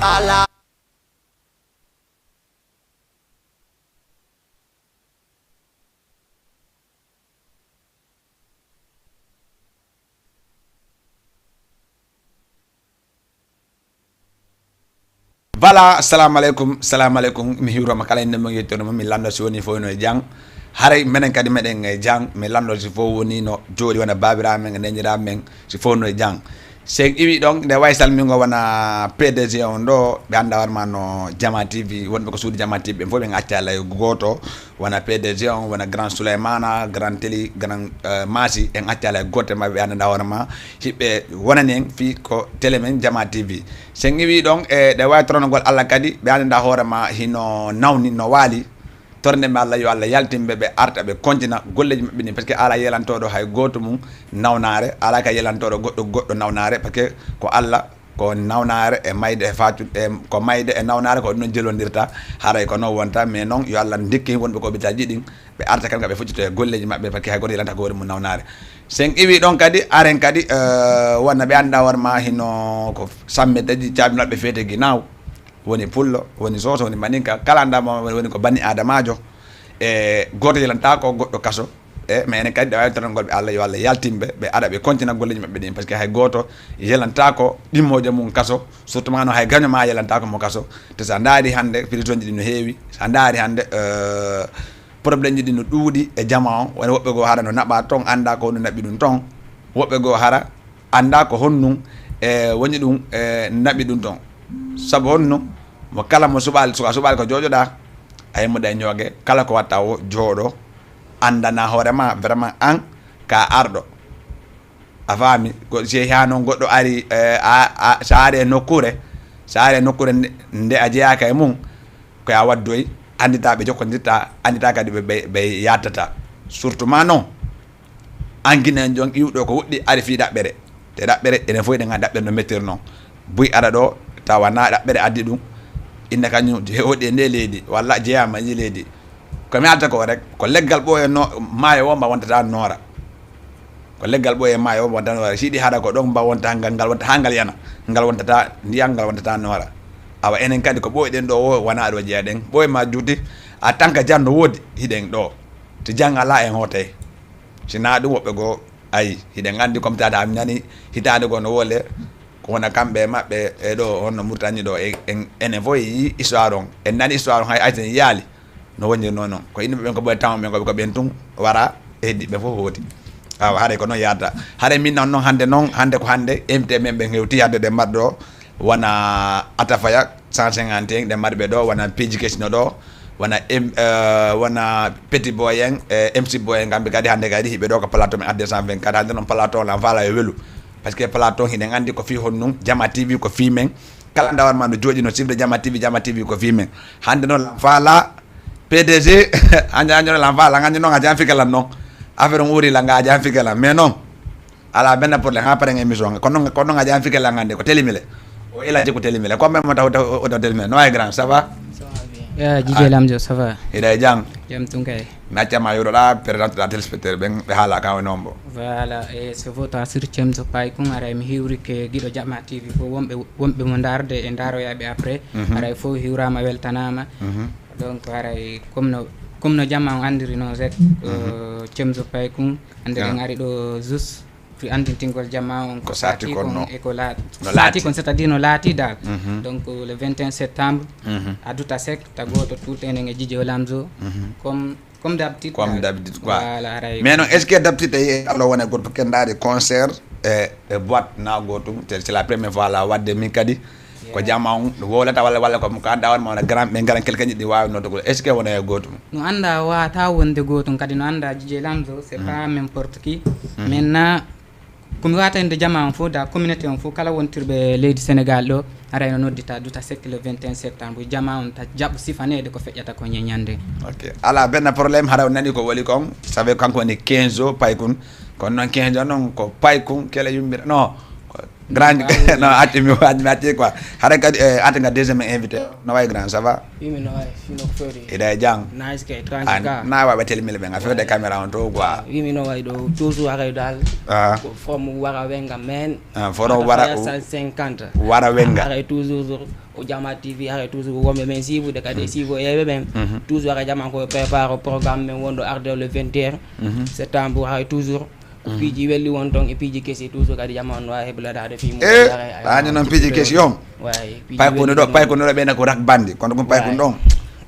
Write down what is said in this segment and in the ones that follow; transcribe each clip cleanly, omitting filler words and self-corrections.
Allah. Voilà, assalamu alaikum mi hiwroma kala inde mo yettono mi lando si woni fo no jang haray menen kadi meden e jang mi lando si fo woni no jodi wona babira men nenjira men si fo no jang seg iwi donc de waysal mi ngo wana PDG on do be anda warma no Jama TV wonbe ko suudi Jama TV fo be ngacca lay goto wana PDG on wana Grand Souleymana Grand Télé Grand Masi en acca lay goto mabbe anda warma hibbe wonane fi ko télé men Jama TV seg iwi donc e de way trono gol Allah kadi be anda horema hino nawni no wali torne mi Allah yo Allah yaltimbe be arta be kontina golleji mabbe ni parce que ala yelantodo hay goto mum nawnare ala ka yelantodo goddo nawnare parce que ko Allah ko nawnare e mayde e faatu e ko mayde e nawnare ko non jelondirta haray ko non wonta mais non yo Allah ndikki wonbe ko bitaji din be arta kan be fuccito e golleji mabbe parce que hay goto yelanta ko wori mum nawnare sen iwi don kadi aren kadi wonna be anda warma hino ko samme daji caabinobe fete ginaaw woni pullo woni soso woni maninka kala ndama woni ko banni adamajo e goto yelanta ko goddo kaso e mais enen kadi da tan golbe Allah yo Allah yaltimbe be ada be kontina golleji mabbe din parce que hay goto yelanta ko dimmoje mum kaso surtout mano hay gaño ma yelanta ko mo kaso to sa ndaari hande pilitonji di no heewi sa ndaari hande problème ji di no duudi e jama on woni wobbe go hara no naba ton anda ko no nabi dun ton wobbe go hara anda ko honnum e woni dum nabi dun ton sabu honno mo kala mo subal ko jojoda ay mo day ñoge kala ko watta o jodo andana horema vraiment an ka ardo afami ko je hano goddo ari saare nokure nde ajeaka e mum ko ya waddoy andita be jokkondirta andita kadi be yatata surtout ma non anginen jon iwdo ko wuddi ari fi dabbere te dabbere ene foy de nga dabbe no mettir non buy ara do tawana dabbere addi dum inna kanyu je hodi nde leedi walla jeeyama ni leedi ko mi alta ko rek ko leggal boye no maayo womba wontata noora ko leggal boye maayo womba wontata noora sidi hada ko don ba wonta ngal wonta hangal yana ngal wontata ndiyam ngal wontata noora awa enen kadi ko boye den do wana do jeeden boye ma juuti a tanka jando wodi hiden do to jangala en hote sina dum wobbe go ay hiden andi comme tata am nani hitade go no wole ko wona kambe mabbe e do honno murtani do en voyi histoire on en nani histoire hay ayten yaali no woni non ko inde be ko boy taw men ko ben tun wara eddi be fo hoti awa hare ko non yadda hare min non hande ko hande emte men be hewti yadde de maddo wana atafaya 150 de marbe do wana education do wana wana petit boyen MC boyen gambe kadi hande kadi hibe do ko plateau men adde 124 hande non plateau la fala e welu parce que plateau hine andi ko fi honnum Jama TV ko fi men kala ndawar ma no joji no sibde Jama TV ko fi men hande non fala PDG anja la fala ngani non aja fikala non affaire nguri la nga aja fikala mais non ala benna pour le ha pare émission ko non aja fikala ngande ko telimile o ila ko telimile ko même taw o telimile no ay grand ça va ya jije lamjo ça va ida jang jam tunkay natia ma yoro la président la téléspectateur ben be hala ka nombo voilà et ce vote sur Thiemzo Pay kun ara mi hiwri ke gido Jama TV fo wombe mo darde e daro yabe après ara fo hiwrama weltanama donc ara comme no Jama on andiri no rek Thiemzo Pay kun andiri ngari do zus fi andintingol Jama on ko sati kon e ko lati kon c'est-à-dire no lati dal donc le 21 septembre aduta sek tagoto tout enen e jije lamzo comme d'habitude quoi voilà mais non est-ce que d'habitude alors wona goto kendade concert e boîte na goto c'est la première fois la wadde min kadi ko Jama on wolata walla ko ka anda won ma grand men garan quelqu'un di waawi no dogo est-ce que wona e goto no anda wa ta wonde goto kadi no anda jije lamzo c'est pas n'importe qui maintenant komi watande Jama on fo da communauté on fo kala wontirbe leydi Sénégal do arayno noddita duta sek le 21 septembre Jama on ta jabbu sifanede ko feƴƴata ko ñeñande ok ala benn problème hara nani ko woli kon sabe kanko ni 15 Pay kun kon non 15 non ko Pay kun kele yumbira non grand non atti mi atti quoi hare kadi atti nga deuxième invité no way grand ça va mi no way fino fori ida jang nice kay tranquille ka na wa betel mil be nga fe de caméra on to quoi mi no way do toujours aray dal from wara wenga men fono wara 150 wara wenga aray toujours o Jama TV aray toujours wombe men si vous de kade si vous yebe men toujours aray Jama ko prépare programme men wondo arde le 21 septembre aray toujours piji welli won ton e piji kesi toujours kadi Jama on wa hebla dade fi mo ani non piji kesi yom way pay ko no be na ko rak bandi kono ko pay ko don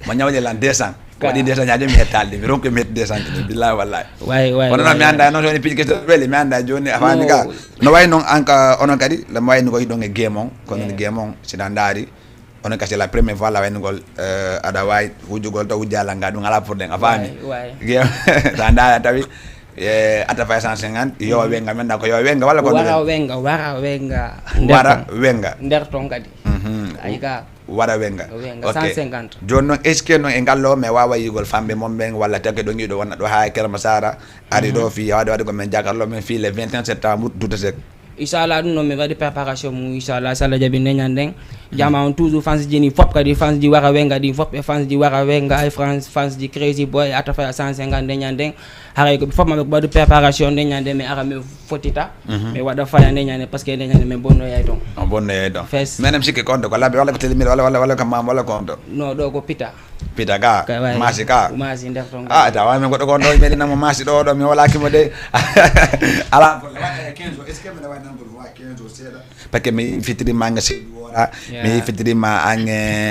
ma nyawle lan 200 ko di 200 nyaade mi hetalde mi ronko met 200 billahi wallahi way kono no mi anda non joni piji kesi welli mi anda joni afani ka no way non anka onon kadi la way no ko don e gemon kono ni gemon ci dandari onon ka c'est la première fois la way ngol ada way wujugol to wujala nga dum ala pour den afani gem dandara tawi ata fay 150 yo wenga men da ko yo wenga wala ko wara wenga nder ton kadi ay ga wara wenga okay 150 jonno est ce que no e gallo me wawa yigol fambe mom ben wala tagge do ngido wonna do ha Keur Massara ari do fi wade ko men jakarlo men fi le 21 septembre douta sek inshallah dum no me wadi préparation mu inshallah sala jabi neñanden Jama on toujours fans jini fop kadi fans di wara wenga di fop e fans di wara wenga ay fans di crazy boy ata fa 150 neñanden haray ko fop ma ko wadi préparation neñande me ara me fotita me wada fa neñande parce que neñande me bonno yay ton bonno yay don menem sikki konto ko labbe wala ko telimir wala ko mam wala konto no do ko pita ga masi ka masi nder ton da wa men goddo konto be dina mo masi do mi wala ki mo de ala ko la 15 est ce que me la wa nan ko wa 15 seda parce que mi fitri manga se wora mi fitri ma ange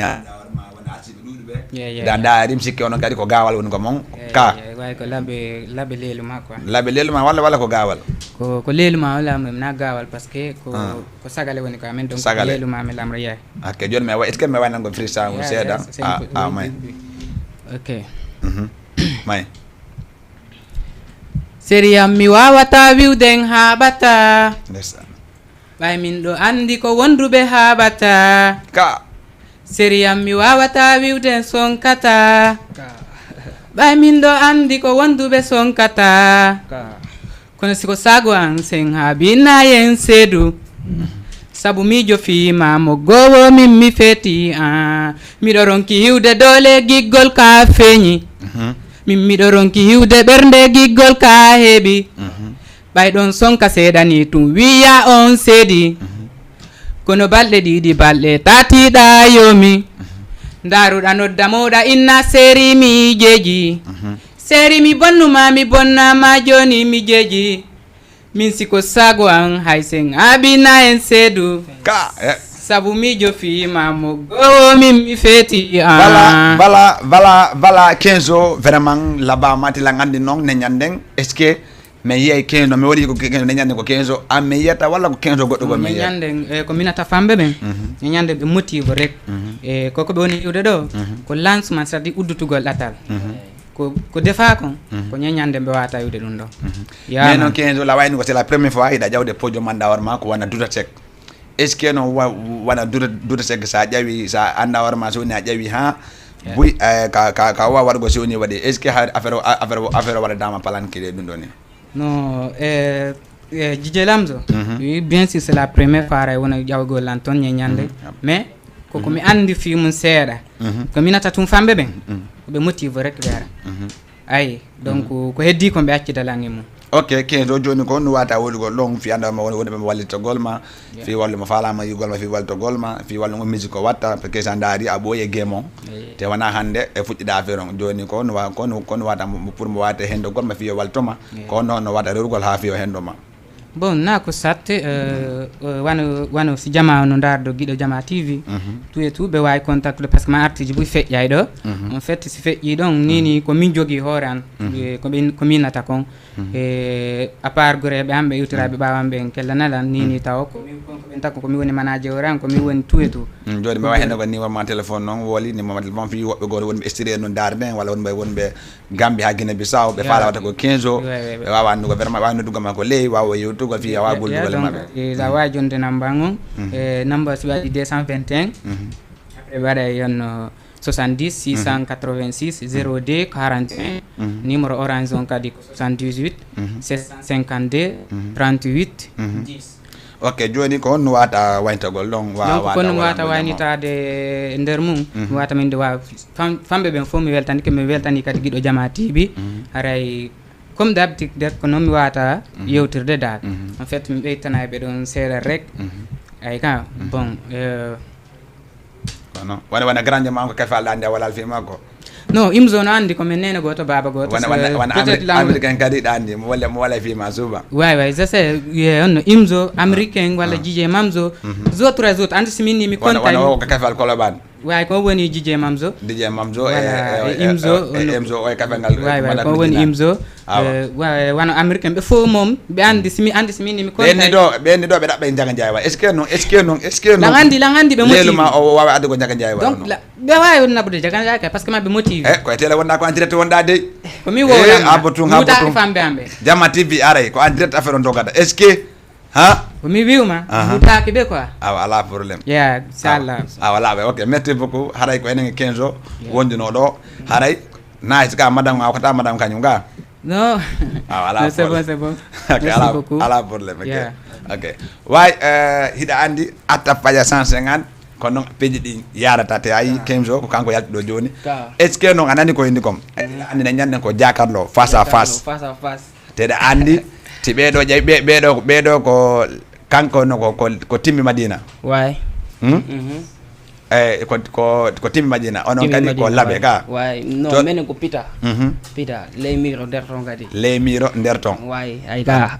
ma wana ci dudu be da rim sikki on kadi ko gawal won ko mon ka way ko labe lelu ma quoi labe lelu ma wala ko gawal ko lelu ma wala mem na gawal parce que ko sagale woni ko amen donc lelu ma me lamra yaay ok jon me wa est ce que me wa nan ko freestyle mo seda may ok may Seriam mi wawata wiwden haɓata ndeysaan ɓay min ɗo andi ko wonduɓe haɓata ka Seriam mi wawata wiwden sonkata ɓay min ɗo andi ko wonduɓe sonkata kono siko sago an sen haabina yen seedu sabu miijo fiima mo gowo min mi feti miɗo ronki hiwde doole giggol ka feeñi min miɗo ronki hiwde ɓernde giggol ka heeɓi ɓayɗon sonka seeɗani tum wiya on seedi kono balɗe ɗiɗi balɗe tatiɗa yomi ndaruɗa nodda mawɗa inna seeri mi jeeji seeri mi bonnuma mi bonnama joni mi jeeji min siko sago an hay sen abina en seedu sabu miijo fiima mo gowo min mi feeti voilà 15 o vraiment là-bas mati la ngandi non ne nyanden est ce que mais yey 15 no mi wadi ko 15 ne nyanden ko 15 o am me yetta wala ko 15 goddo go me nyanden ko minata fambe ben nyande be motive rek e koko be woni iwde do ko lancement sadi uddutugol datal ko defa ko nyande be wata iwde dum do mais non 15 la wayni ko c'est la première fois ida jawde pojo manda warma ko wana duta tek est ce que no wana duta tek sa jawi sa anda warma so ni a jawi ha buy ka wa wargo so ni wadi est ce que affaire wala dama palan ki de dum doni non Dj Lamzo oui bien sûr c'est la première fois ray wona jawgo lanton nyande mais koko mi andi fi mun seeda ko minata tum fambe ben be motive rek dara ay donc ko heddi ko be accida langi mum ok 15 joni ko no wata wolugo long fi anda ma woni be wallito golma fi wallu ma fala ma yugol ma fi walto golma fi wallu mo musique watta parce que ça ndari aboye gemon te wana hande e fuddida affaire on joni ko no wata pour mo wata hendo golma fi waltoma ko non no wata rugol ha fi hendo ma bon na ko satte wano si jama no dardo gido Jama TV tout et tout be way contact parce que ma artiste bu feƴƴay do en fait si feƴƴi don nini ko min jogi horan ko min nata kon e à part gore be ambe yutirabe bawam be kellanalan nini taw ko min ben takko ko mi woni manager ran ko mi woni tout et tout jodi be way hendo ko ni ma téléphone non woli ni ma téléphone fi wobbe gore woni be extérieur non darden wala wonbe Gambie ha Guinée Bissau be fala wata ko 15 o be wawa no vraiment wawa no dugama ko ley wawa to ko fi awa gollugal mabbe e la wa jonde nambangon e number so wadi 221 après wada yon 70 686 02 41 numéro orange on kadi 78 752 38 10 ok joni ko on wata wayntagol ɗon donc kono mi wata waynitade nder mum mi wata min de waw famɓe ɓen fof mi weltani ke mi weltani kadi guiɗo Jama TV haray comme d'habitude det ko noon mi wata yewtirde dal en fait mi ɓeytana ɓe ɗon seeɗa rek ay ka bon kono wana grande ma ko kafal ande wala alfima ko non Imzo no andi ko men nene goto baba goto wana américain kadi ɗandi mo walla fima suba way je sais on Imzo américain walla DJ Mamzo autres andi simini mi contane wana ko kafal Koloban way ko woni DJ Mamzo Imzo o kafal ngal way ko woni Imzo wano américain ɓe fof mom ɓe andi simini mi contane ɓenni ɗo ɓe ɗaɓɓa e Jaga Ndiaye wa est ce que non la andi ɓe motivi leluma o wawa adde ko Jaga Ndiaye wa donc ɓe wawi naɓude Jaga Ndiaye kay parce que maɓe motivi koye télé wonɗa ko en direct wonɗa de komi wowlam habotum famɓe amɓe Jama TV aray ko en direct affaire on dogata est ce que ha komi wiwma wutaki ɓe quoi ala probléme inchallah wala ɓe ok merci beaucoup haray ko enen 15 o wondino ɗo haray nice ka madame ma kota madame kañum ga non voilà c'est bon merci beaucoup ala problème ok way hiɗa andi atta faja 150 kono noon peeji ɗi yarata te ayi 15 o ko kanko yalti ɗo joni est ce que noon a nani ko indi kom andi ne ñanden ko jakarlo face à face teɗa andi ti ɓeɗo ƴeewi ɓeɗo ko kanko no ko timmi Madina way ko timmi Madina onon kadi ko laaɓe ka way non menen ko pita ley miro nder ton kadi ley miro nder ton way ay ka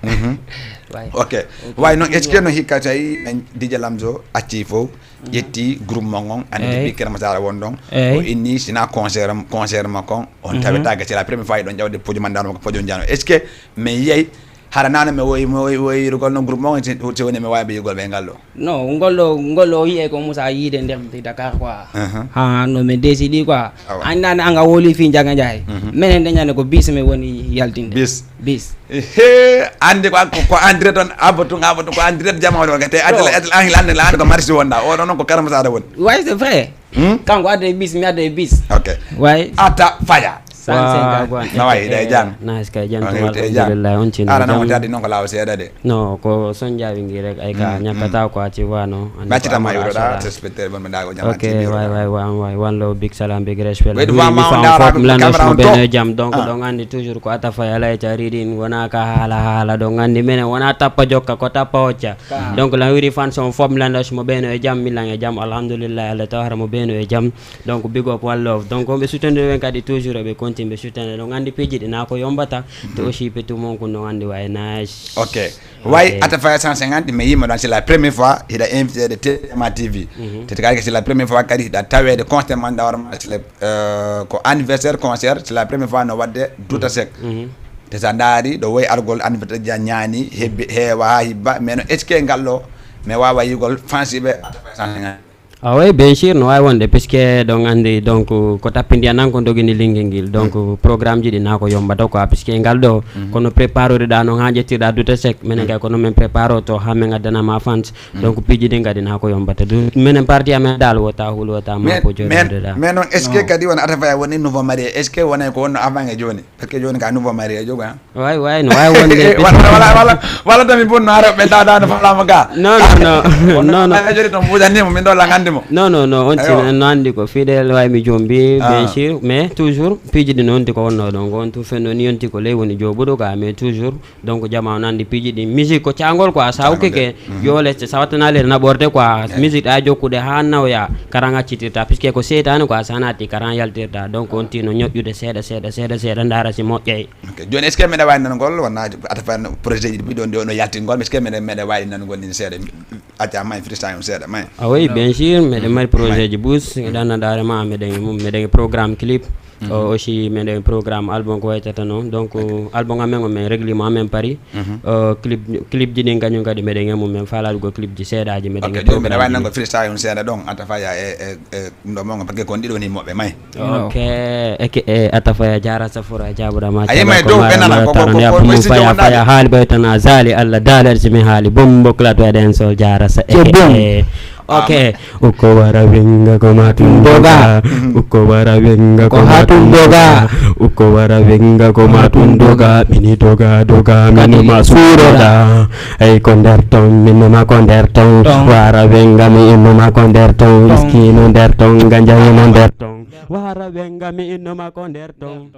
way ok way noon est ce que no hikka tawi DJ Lamzo acci fof ƴetti groupe mon on andi ɓikkere Masara won ɗon o inni sina concert makon on tawetaga c'est la première fois ɗon ƴawde pojo mandano ko pojo jano est ce que mi yeyi hara nane mi woyirugol noon groupe mon so woni mi wawi ɓeyugol ɓe ngal ɗo non ngolɗo o yiye ko Moussa yiide nder Dakar quoi ha no min décidi quoi annane anga woli fi Jaga Ndiaye minen dañande ko bis mi woni yaltinde bis andi ko en direct on abatu ko en direct Jama o te adel ande la ande ko marché wonda o ɗon noon ko Karam Sada woni way c'est vrai kanko adde bis mi adde bis ok way ata faya nawayi ɗe jang nice kay jantum alhamdulillah on cin ara non tadi non ko lawa seeɗa de non ko son jawi ngi rek ay ka ñakkata quoi tu vois non baccita ma yuroɗa téléspectateur bon mbaɗa ko Jama ok way one love big salam big respect wayde mama fop landos mo ɓeno jaam donc ɗon andi toujours ko ata fay alay cariɗin wona ka haala ɗon andi minen wona tappa jokka ko tappa hocca donc la wiri fan son fop landos mo ɓeno e jaam millan e jaam alhamdulillah Allah tawara mo ɓeno e jaam donc big up one love donc ɓe soutenir ɓen kadi toujours ɓe timbe sutene ɗon andi peeji ɗi na ko yombata te aussi petu mon ko no andi way nice ok way ata faya 150 mais yima ɗon c'est la première fois hiɗa invité de Jama TV tete kadi c'est la première fois kadi hiɗa tawede constamment dawarma ko anniversaire concert c'est la première fois no wadde Douta Seck te sa daari ɗo woyi argol anniversaire ja ñaani heewa ha hibba mais no est ce que ngal ɗo mais wawa yigol fansiɓe ata faya 150 oui bien sûr no wawi wonde puisque ɗon andi donc ko tappindi anan ko dogini linguel nguel donc programme ji ɗi na ko yombata quoi puisque ngal ɗo kono préparore ɗa noon ha ƴettirɗa Douta Seck minen kay kono min prépare to ha min addanama fans donc piiji ɗi kadi na ko yombata minen parti amen dal wota huul wota mako joɗiɗa mais noon est ce que kadi wona ata faya woni nouveau marié est ce que wonay ko wonno avant e joni parce que joni ka nouveau marié jogo han way no wawi wonde wala tami bonno araɓe dawdano falama ga non joni toon ɓuudanimo min ɗo langandi non on tin no andi ko fidèle way mi jombi bien sûr mais toujours piiji ɗi noon ti ko wonno ɗon on tout fenno ni yonti ko ley woni joɓuɗo ka mais toujours donc Jama on andi piiji ɗi musique ko cagol quoi sa hokkike yo leste sa wattanalere naɓorde quoi musique ɗa jokkude ha nawya karan accittirta puisque ko seytani quoi sa natti karan yaltirta donc on tino ñoƴƴude seeɗa dara si moƴƴay joni est ce que meɗe wawi nanugol wona ata fa projet ji ɓiɗo ndi ono yaltingol est ce que meɗe wawi nanugol ni seeɗa acca may freestyle seeɗa may oui bien sûr meɗen mari projet ji bus ɗannadarema meɗen programme clip aussi meɗen programme album ko waytata noon donc album amen o men réglement amen pari clip ji ɗin kañum kadi meɗen e mumen falaɗugo clip ji seeɗaji meɗen wawi nango freestyle on seeɗa ɗon atafaya e ɗum ɗo mongo par ce que kon ɗiɗo ni moɓɓe may ok eke atafaya jara safora jaɓuɗama ayimay dow ɓenana faya faya haali ɓoytana zali Allah dalersi mi haali bom boklato eɗen sol jara sa Okay. Uko wara venga ko matundoga. Uko wara venga ko matundoga. Uko wara venga ko matundoga. Mini doga mini masuroda. Hey konderton mini ma konderton. Wara venga mi ino ma konderton. Whisky no derton ganja no derton. Wara venga mi ino ma konderton.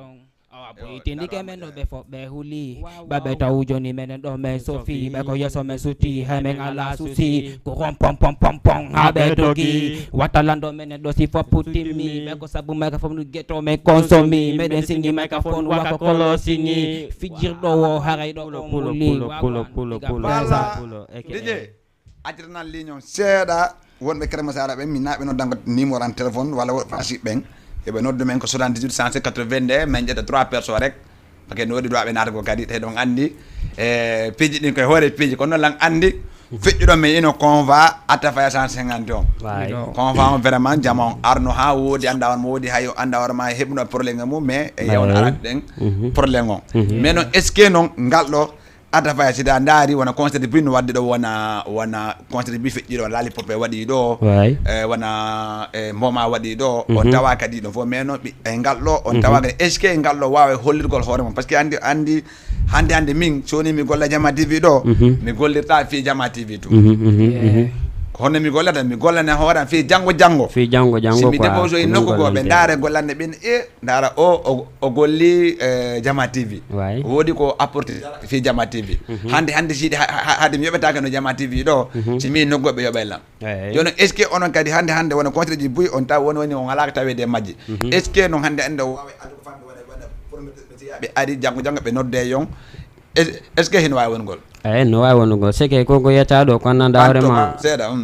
Tindi ke men be fo be huli ba be taw joni men do men sofi be ko yeso men suti ha men ala susi ko rom pom pom pom pom ha be dogi watalando men do si fo putimi be ko sabu microphone geto men consomi me den singi microphone wa ko kolo singi fijir do wo haray do pulo DJ atirna ligne seeda wonbe Keur Massar be mi nabe no dango numéro en téléphone wala fasi ben e be noddu men ko 78 182 men jetta 3 personnes rek parce que no wadi do be nata ko kadi te don andi piji din koy hore piji ko non lang andi fejjudo men ino conva atafa 150 on conva on vraiment jamon arno ha wodi anda on wodi hayo anda war ma hebno problème mo mais e yawon arat den problème on mais non est ce que non ngaldo atafa sida ndari wana concert bi no wadde do wana concert bi fejjido lali pop wadi do wana moma wadi do on tawa kadi do fo meno e ngallo on tawa est ce que ngallo wawe hollirgol hoore mon parce que andi hande min soni mi golla Jama TV do mi gollirta fi Jama TV to hono mi gollata mi gollane hoore fi jango quoi mi debo so nokko go be ndare gollande ben ndara o golli Jama TV wodi ko apporter fi Jama TV hande sidi hade mi yobata no Jama TV do si mi nokko be yobela jono est ce que onon kadi hande wona contre ji buy on taw woni on ala tawede majji est ce que non hande ande wawe adu fande wona be adi jango be nodde yon est ce que hin wawi wongol no wawi wonugol seke koko yetta ɗo ko annanda hoorema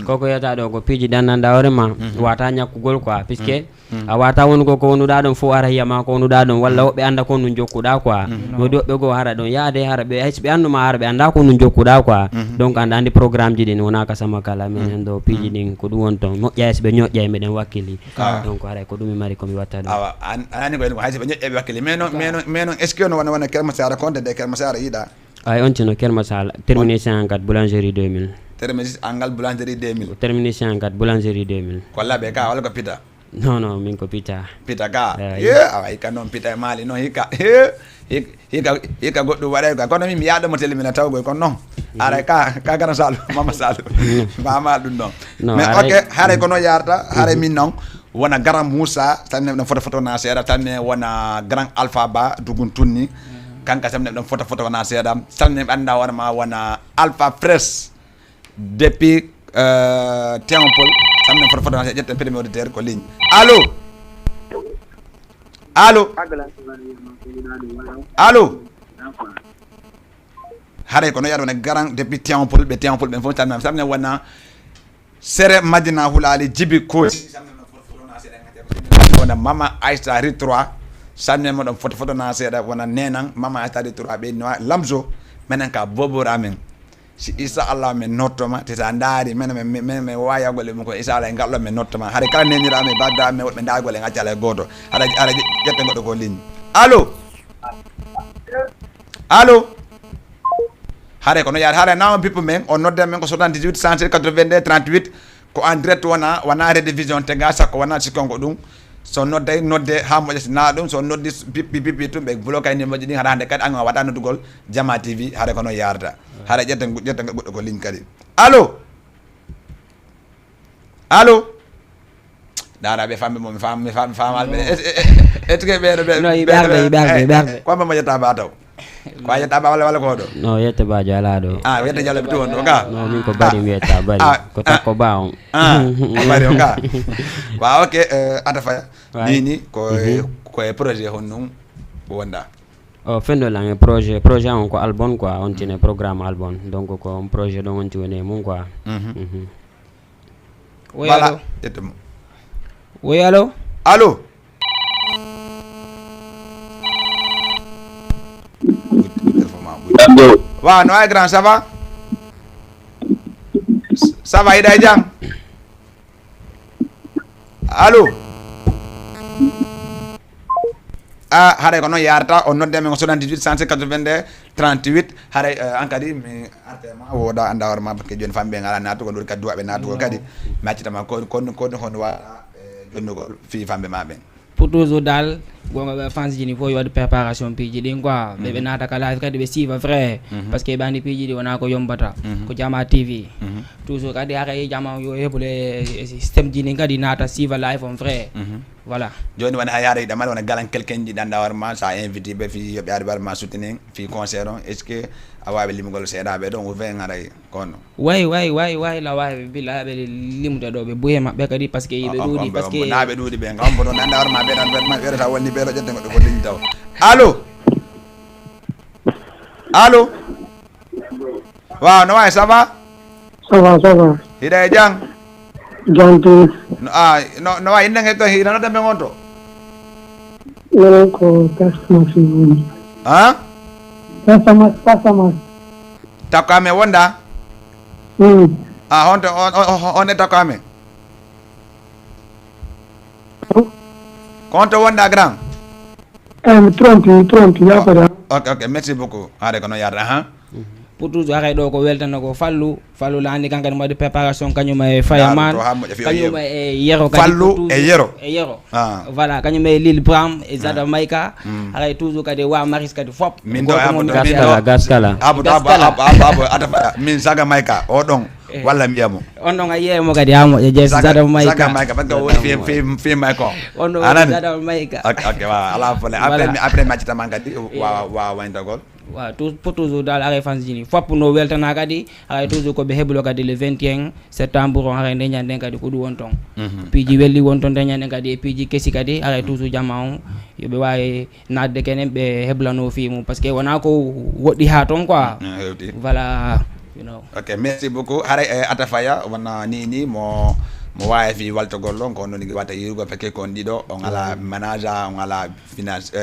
koko yetta ɗo ko piiji ɗannanda hoorema wata ñakkugol quoi puisque a wata wonugo ko wonuɗa ɗon fof ara yiyama ko wonuɗa ɗon walla woɓɓe anda ko nu jokkuɗa quoi wodi woɓɓe goo hara ɗon yaade hara ɓe hayso ɓe anduma hara ɓe anda ko nu jokkuɗa quoi donc anda andi programme ji ɗin wona ka sama kala men hen ɗo piiji ɗin ko ɗum won ton moƴƴa so ɓe ñoƴƴa e meɗen wakkili donc haray ko ɗum mi mari komi watta ɗum awa anani ko hayso ɓe ñoƴƴa ɓe wakkili mais non est ce que no wona Keur Massar konde de Keur Massar yiɗa ay on tino Keur Massar terminé 54 boulangerie 2000 terminé angal boulangerie 2000 terminé 54 boulangerie 2000 ko labe ka wala ko pita non min ko pita ka ay kan non pita mali non hika goddo waɗay ka kono mi yaɗo mo telimina tawgo ko non ara ka gana sal mama sal mama ɗum non mais ok hare kono yarta hare min non wona Garam Moussa tan ne foto na seeda tan ne wona Grand Alpha Ba dugun tunni kanka samne ɗon foto na seeda salne anda warma wona Alpha Fresh depuis Tiampol samne foto na seeda jette premier auditeur ko ligne allo hare kono yaɗo ne Grand depuis Tiampol ɓe fo samne wona sere Madina Hulali Djibi Kosi wona Mama Aïssa Ri3 sanne mo ɗon foto na seeɗa wona nenan Mama Aïssa Ri3 ɓe no lamso menen ka bobora men si isa Allah men nottoma te sa ndaari men wayagole mo ko isa Allah ngallo men nottoma hade kala nenira me badda me wonɓe ndagole ngaccala goto ara jette goɗɗo ko ligne allo hare kono yaade hare nawon pippo men on nodde men ko 78 182 38 ko en direct wona rediffusion tega sakko wona sikkonko ɗum so nodde ha moƴƴa na ɗum so noddi pipi tum ɓe bloqué ni moƴƴi ɗin haɗa hande kadi an waɗa noddugol Jama TV haɗa kono yarda haɗa ƴetta goɗɗo ko ligne kadi allo dara ɓe famɓe mo mi famal ɓe est ce que ɓeɗo komɓe moƴƴata ba taw ko yetta ba walla ko ɗo no yetta ba jala ɗo yetta jalo ɓe to on ɗo ka no min ko bari mi yetta bari ko takko ba on bari o ka wa ok Atafaya nini koye projet hon noon wonda fendo lang projet on ko album quoi on tine programme album donc ko projet ɗon wonti woni mum quoi voilà ƴettemo oui allo waaw no ay grand ça va yiɗa e jam allo haray ko noon yarata on nodde men 78 182 38 haray an kadi mi artema woda anda warma parce que joni fambe ngala natu ko dur kaddu wabe natu ko kadi mi accitama ko hon wala jonnugol fi fambe maɓe pour toujours dal gonga ɓe fans jini fo waɗi préparation piiji ɗin quoi ɓeɓe nata ka live kadi ɓe siiva vrai parce que ɓandi piiji ɗi wona ko yombata ko Jama TV toujours kadi haka Jama yo heɓule systéme jini kadi nata siiva live on vrai voilà joni wona a yaara yiɗamal wona galan quelqu'un ji ɗanda warma sa invité ɓe fi yoɓe ari warma soutenir fi concert on est ce que a wawi limugol seeɗaɓe ɗon o vin aray kono way la wawi billa ɓe limude ɗo ɓe ɓuye mabɓe kadi par ce que yiɓe ɗuuɗi par ce que naɓe ɗuuɗi ɓe gambo ɗon ɗanda warma ɓeɗan ɓeɗata wonni ɓeɗo ƴette goɗɗo ko leñi taw allo waaw no wawi ça va hiɗa e jang Janti no wawi innange to hiɗa nodda ɓe gonto minen ko customer woni customer takko amen wonda honto on e takko amen ko honto wonda grand trompi yakoda ok merci beaucoup haade ko noon yarata pour toujours aray ɗo ko weltano ko fallu laandi kankadi mo waɗi préparation kañum e fayaman kañum e yero fallu e yero voilà kañum e Lil Bram e Zada Mayka aray toujours kadi wa maris kadi fop min do gaskala abo min Zaga Mayka o ɗon walla mbiyamo on ɗon a yiyemo kadi ha moƴƴa jees Zada Mayka parce que woni fi Mayka on ɗon woni Zada Mayka ok wa ala fole après maccitama kadi wa wayndogol waaw pour toujours dal aray fans jini fop no weltana kadi aray toujours ko ɓe heɓulo kadi le 21 septembre on aray nde ñanden kadi ko ɗum won ton piiji welli won ton nde ñanden kadi e piiji kesi kadi aray toujours Jama on yoɓe wawi nadde kenen ɓe heblano fimu par ce que wona ko woɗɗi ha ton quoi voilà you know. Ok, merci beaucoup haray Atafaya wona ni mo wawi fi waltogol ɗon ko noon watta yirugo fekke kon ɗiɗo on ala manager on ala finance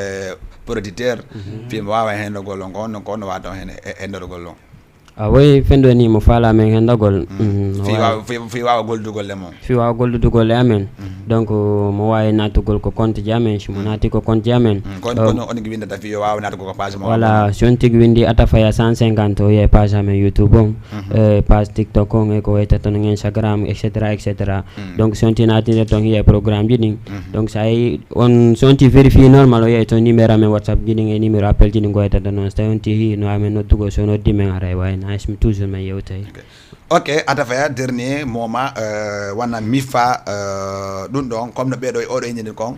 producteur fi mo wawa hendogol on ko on wata hen hendogol on woy fendo ni mo faala men hendogol fi wawa goldugol le mon fi wawa goldugol le amen donc mo wawi natugol ko compte ji amen so mo nati ko compte ji amen kono on ngi windata fi wawa natugo ko page mo voilà so on tigi windi Atafaya 150 o ye page amen YouTube on page TikTok on e ko wayta ton Instagram etc donc so on ti natinde ton ye programme ji ɗin donc sa yi on so on ti vérifie normal o ye to numéro amen WhatsApp ji ɗin e numéro appel ji ɗin ko waytata non so on ti hi no amen noddugo so noddi men aray wayna mi toujours ma yewtay ok Atafaya dernier moment wana mifa ɗum ɗon comme no ɓeɗo oɗo innini kon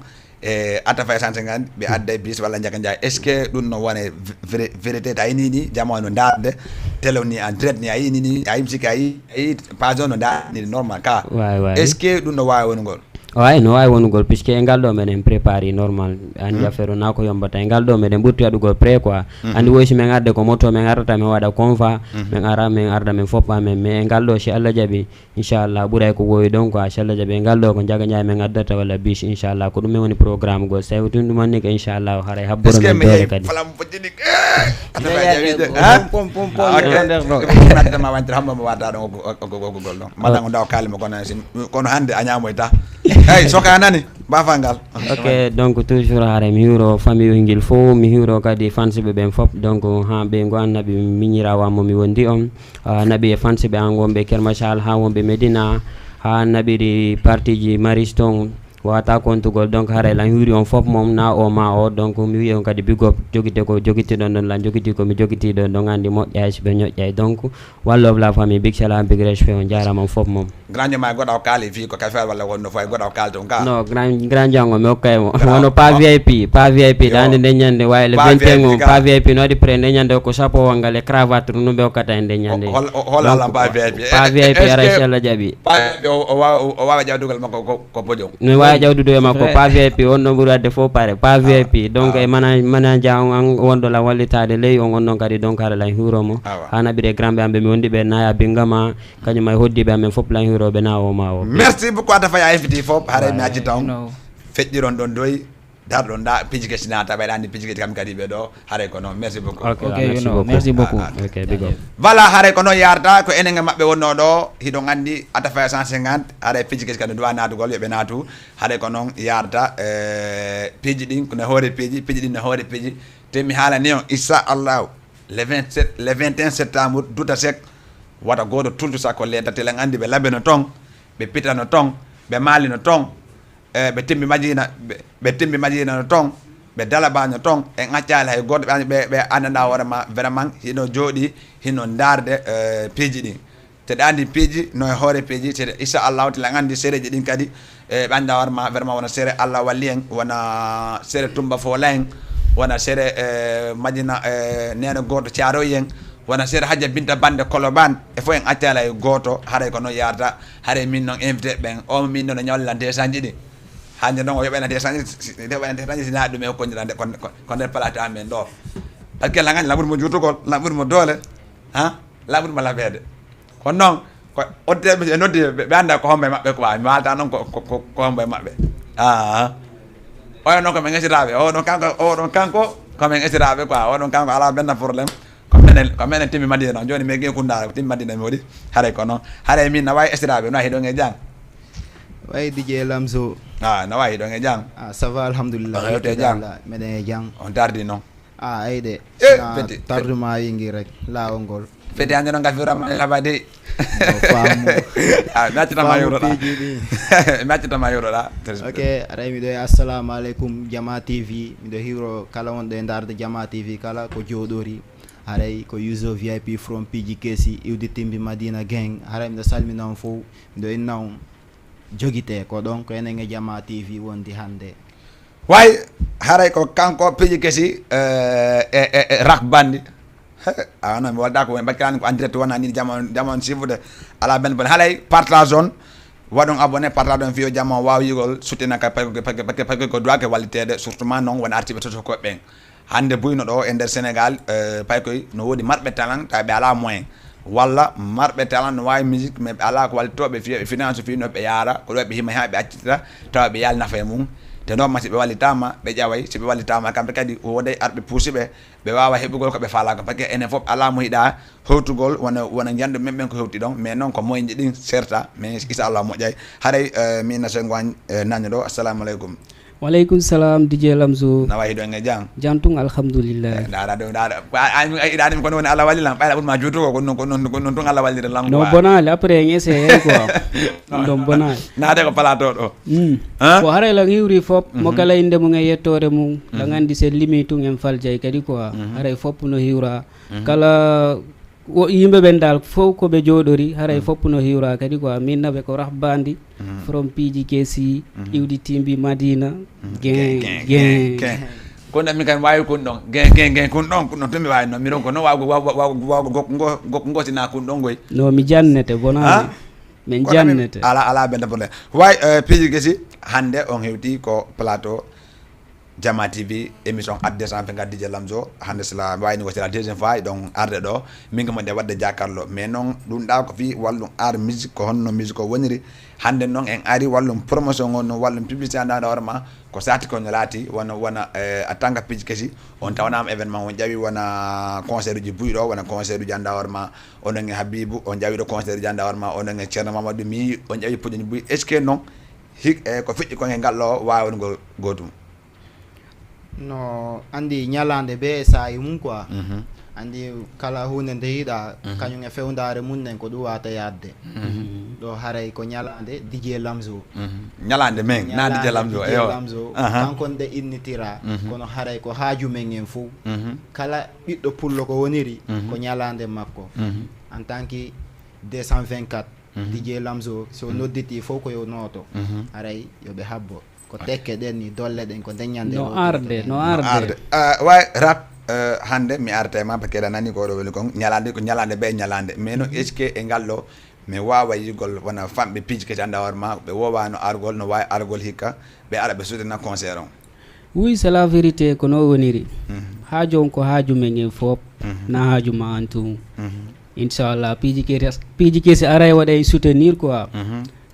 Atafaya 150 ɓe adda bis walla jaka jaya est ce que ɗum no wone vérité ta yinini Jama no darde télé ni en direct ni a yinini a yimsiki a yi page o no darni normal ka est ce que ɗum no wawi wonugol way no wawi wonugol puisque e ngal ɗo meɗen préparé normal andi affaire o na ko yombata e ngal ɗo meɗen ɓurti waɗugol pré quoi andi woysi min arde ko moto min arata min waɗa conva min ara min arda min foppa men mais e ngal ɗo si Allah jaaɓi inchallah ɓuuray ko wowi ɗon quoi si Allah jaaɓi e ngal ɗo ko jaga ñaay min addata walla bis inchallah ko ɗum min woni programme gol so tawi tun ɗumanni ko inchallah haray habboro men dole kadi ma wantira hamma mo wata ɗon gogol ɗon maɗa ko daw kalima kono hande a ñamoyta hey soka nani bafangal ok donc toujours haare mi hiwro famille ngil fo mi hiwro kadi fansiɓe ɓen fop donc ha ɓe go annaɓe miñirawammo mi wondi on naɓi e fansiɓe an wonɓe Kermachal ha wonɓe Medina ha naɓiri partie ji maris ton wata kontugol donc haray lan hiwri on fop mom na o ma o donc mi wiye on kadi big up jogite ko jogiti ɗon ɗon lan jogiti ko mi jogiti ɗon ɗon andi moƴƴay so ɓe ñoƴƴay donc one love la famille big salam big respect on jarama on fop mom grand jama goɗaw kaali fi ko kafe walla wonno fay goɗaw kaal ton ka non grand jango mi hokkaymo wono pas VIP dande nde ñande wawi le 21 o pas VIP no waɗi pré nde ñande ko chapeau wangal e cravate ɗum ɓe hokkata e nde ñande holalam pas VIP ara inchallah jaaɓi o wawa jawdugal makko ko boƴom mi wawi jawdude e makko pas VIP on ɗon ɓuuri wadde fof pare pas VIP donc e manager an wonɗo la wallitade ley on on ɗon kadi donc haɗa lan hiwromo ha naɓire grand ɓe amɓe mi wondi ɓe naya bingama kañum ay hoddiɓe amen fof lan hiwroɓe na o ma o merci beaucoup Atafaya invité fof haray mi acci taw feƴƴiron ɗon doyi darɗo da piji kesi nata ɓayɗa andi piji kesi kam kadi ɓe ɗo haray ko noon merci beaucoup Merci beaucoup. Ok, big up. voilà haray ko noon yarata ko enen e maɓɓe wonno ɗo hiɗo gandi atafa 150 haray piji kesi kadi duwa natugol yoɓe natu haray ko noon yarata piji ɗin ne hoore piji ɗin ne hoore piji te mi haalani on inchallahu le 21 septembre duta sek wata goto tultu sakko leta telen andi ɓe labbe no ton ɓe pitano ton ɓe maalino ton ɓe tembi majina no ton ɓe dalabaño ton e ŋaccali hay goto ɓe andanda hoorema vraiment hino jooɗi hino darde piiji ɗin teɗe andi piiji no e hoore piiji teɗe inchallahu telen andi séréji ɗin kadi ɓe anda hoorema vraiment wona séré Allah walli en wona séré Tumba Fola en wona séré majina nene goto Thiaroye en wona séré Hadja Binta Bande Colobane e fof en accala e goto haray ko noon yarata haray min noon invité ɓen o min noon ñawla ndesanji ɗi hande noon o yoɓena ndesanji sina ɗum e hokkodira nde ko nder palata amen ɗo par ce que lagani laɓuɗimo jutugol laɓuɗimo doole laɓuɗimo labede kono noon ko oddeɓe e noddi ɓe anda ko hombo e maɓɓe quoi mi walta noon ko hombo e maɓɓe oɗon noon komin esiraɓe oɗon kanko komin esiraɓe quoi oɗon kanko ala benn probléme ko menen timmi Madina noon joni mi gui kundara timmi Madina mi waɗi haray ko noon haray min na wawi esiraɓe no hiɗon e jang way DJ Lamzo no wawi hiɗon e jang ça va alhamdulillah hewte jang meɗen e jang on tardi noon ayde feti tarduma yingi rek lawol ngol feti hande noon gafirama laba de faamu mi accitama yuroɗa mi accitama yuroɗa ok aɗa miɗo e assalamu aleykum Jama TV miɗo hiwro kala wonɗo e darde Jama TV kala ko jooɗori haray ko uso VIP from Piji Kesi iwde timbi Madina gang haray miɗo salmina on fof miɗo inna on joguite ko ɗon ko enen e Jama TV wondi hande way haray ko kanko Piji Kesi e rak bandi non mi wadda ko bakkirani ko en direct wona ni jamon sifude ala ben bon halay partage on waɗon abonné partage on fiyo jamon wawi yigol soutenir ka parce que ko doit que wallitede surtout non wona artiɓe toto ko ɓen hande buyno ɗo e nder Sénégal pay koy no woodi marɓe talent taw ɓe ala moyen walla marɓe talent no wawi musique mais ɓe ala ko wallitoɓe fiya ɓe finance fi no ɓe yaara ko ɗo ɓe hima ha ɓe accitita tawa ɓe yaali nafa e mum te noon ma si ɓe wallitama ɓe ƴaway si ɓe wallitama kamɓe kadi woday arɓe puusi ɓe wawa heɓugol koɓe falaka par ce que enen foof ala mo yiɗa hewtugol wona jandu men ɓen ko hewti ɗon mais noon ko moyen ji ɗin serta mais inchallah moƴƴay haray min nasengoañ naño ɗo assalamu aleykum waleykum salam DJ Lamzo na wayi ɗon e jang jantung alhamdulillah dara ɗo dara iɗanimi kono woni Allah walli lam ɓayla ɓurma juutugo ko non tun Allah wallire lam no bonali après en essayé quoi ɗon bonali naade ko plateau ɗo ko haray lang hiwri fop mo kala inde mum e yettore mum lang andi sen limi tun en faljay kadi quoi haray fop no hiwra kala yimɓe ɓen dal fof koɓe jooɗori haray fopp no hiwra kadi quoi min naɓe ko rahbandi from Piji Kesi iwdi timbi Madina gen kono min kam wawi kun ɗon gen kun ɗon tumi wawi noon miɗon ko noon wawgo gokko gosina kun ɗon goy no mi jannete bonani min jannete ala benda probléme way Piji Kesi hande on hewti ko plateau Jama TV émission adde sans fe gaddi Lamzo hande sila wayni ko c'est la deuxième fois donc arde ɗo min ko mode wadde jakarlo mais noon ɗum ɗa ko fi wallum art musique ko honno musique o woniri hande noon en ari wallum promotion on wallum publicité andade hoorema ko sati ko no laati wona en tant que Piji Kesi on tawnama événement on ƴawi wona concert uji buyɗo wona concert uji anda hoorema onon e Habibou on ƴawiɗo concert uji anda hoorema onon e Ceerno Mamadou mi on ƴawi puƴoji buy est ce que noon ko feƴƴi kon e ngalɗo wawongol gotum no andi ñalande be sayi mum quoi andi kala hunde nde yiiɗa kañum e fewndare mum nen ko ɗum wata yadde ɗo haray ko ñalande DJ Lamzo ñalande men na DJ Lamzo eyo Lamzo kanko nde innitira kono haray ko haaju men en fou kala ɓiɗɗo pullo ko woniri ko ñalande makko en tant que 224 DJ Lamzo so nodditi fof koyo noto haray yoɓe habbo ko tekke ɗen ni dolle ɗen ko deññande no arde way rap hande mi artema parce que ɗa nani ko ɗo woni kon ñalande ko ñalande ɓe ñalande mais noon est ce que e ngal ɗo mi wawa yigol wona famɓe Piji Kesi anda hoorema ɓe wowano argol no wawi argol hikka ɓe ara ɓe soutenir concert on oui c'est la vérité ko no woniri haaju on ko haaju men en fop na haaju ma an tum inchallah Piji Kesi ara waɗa soutenir quoi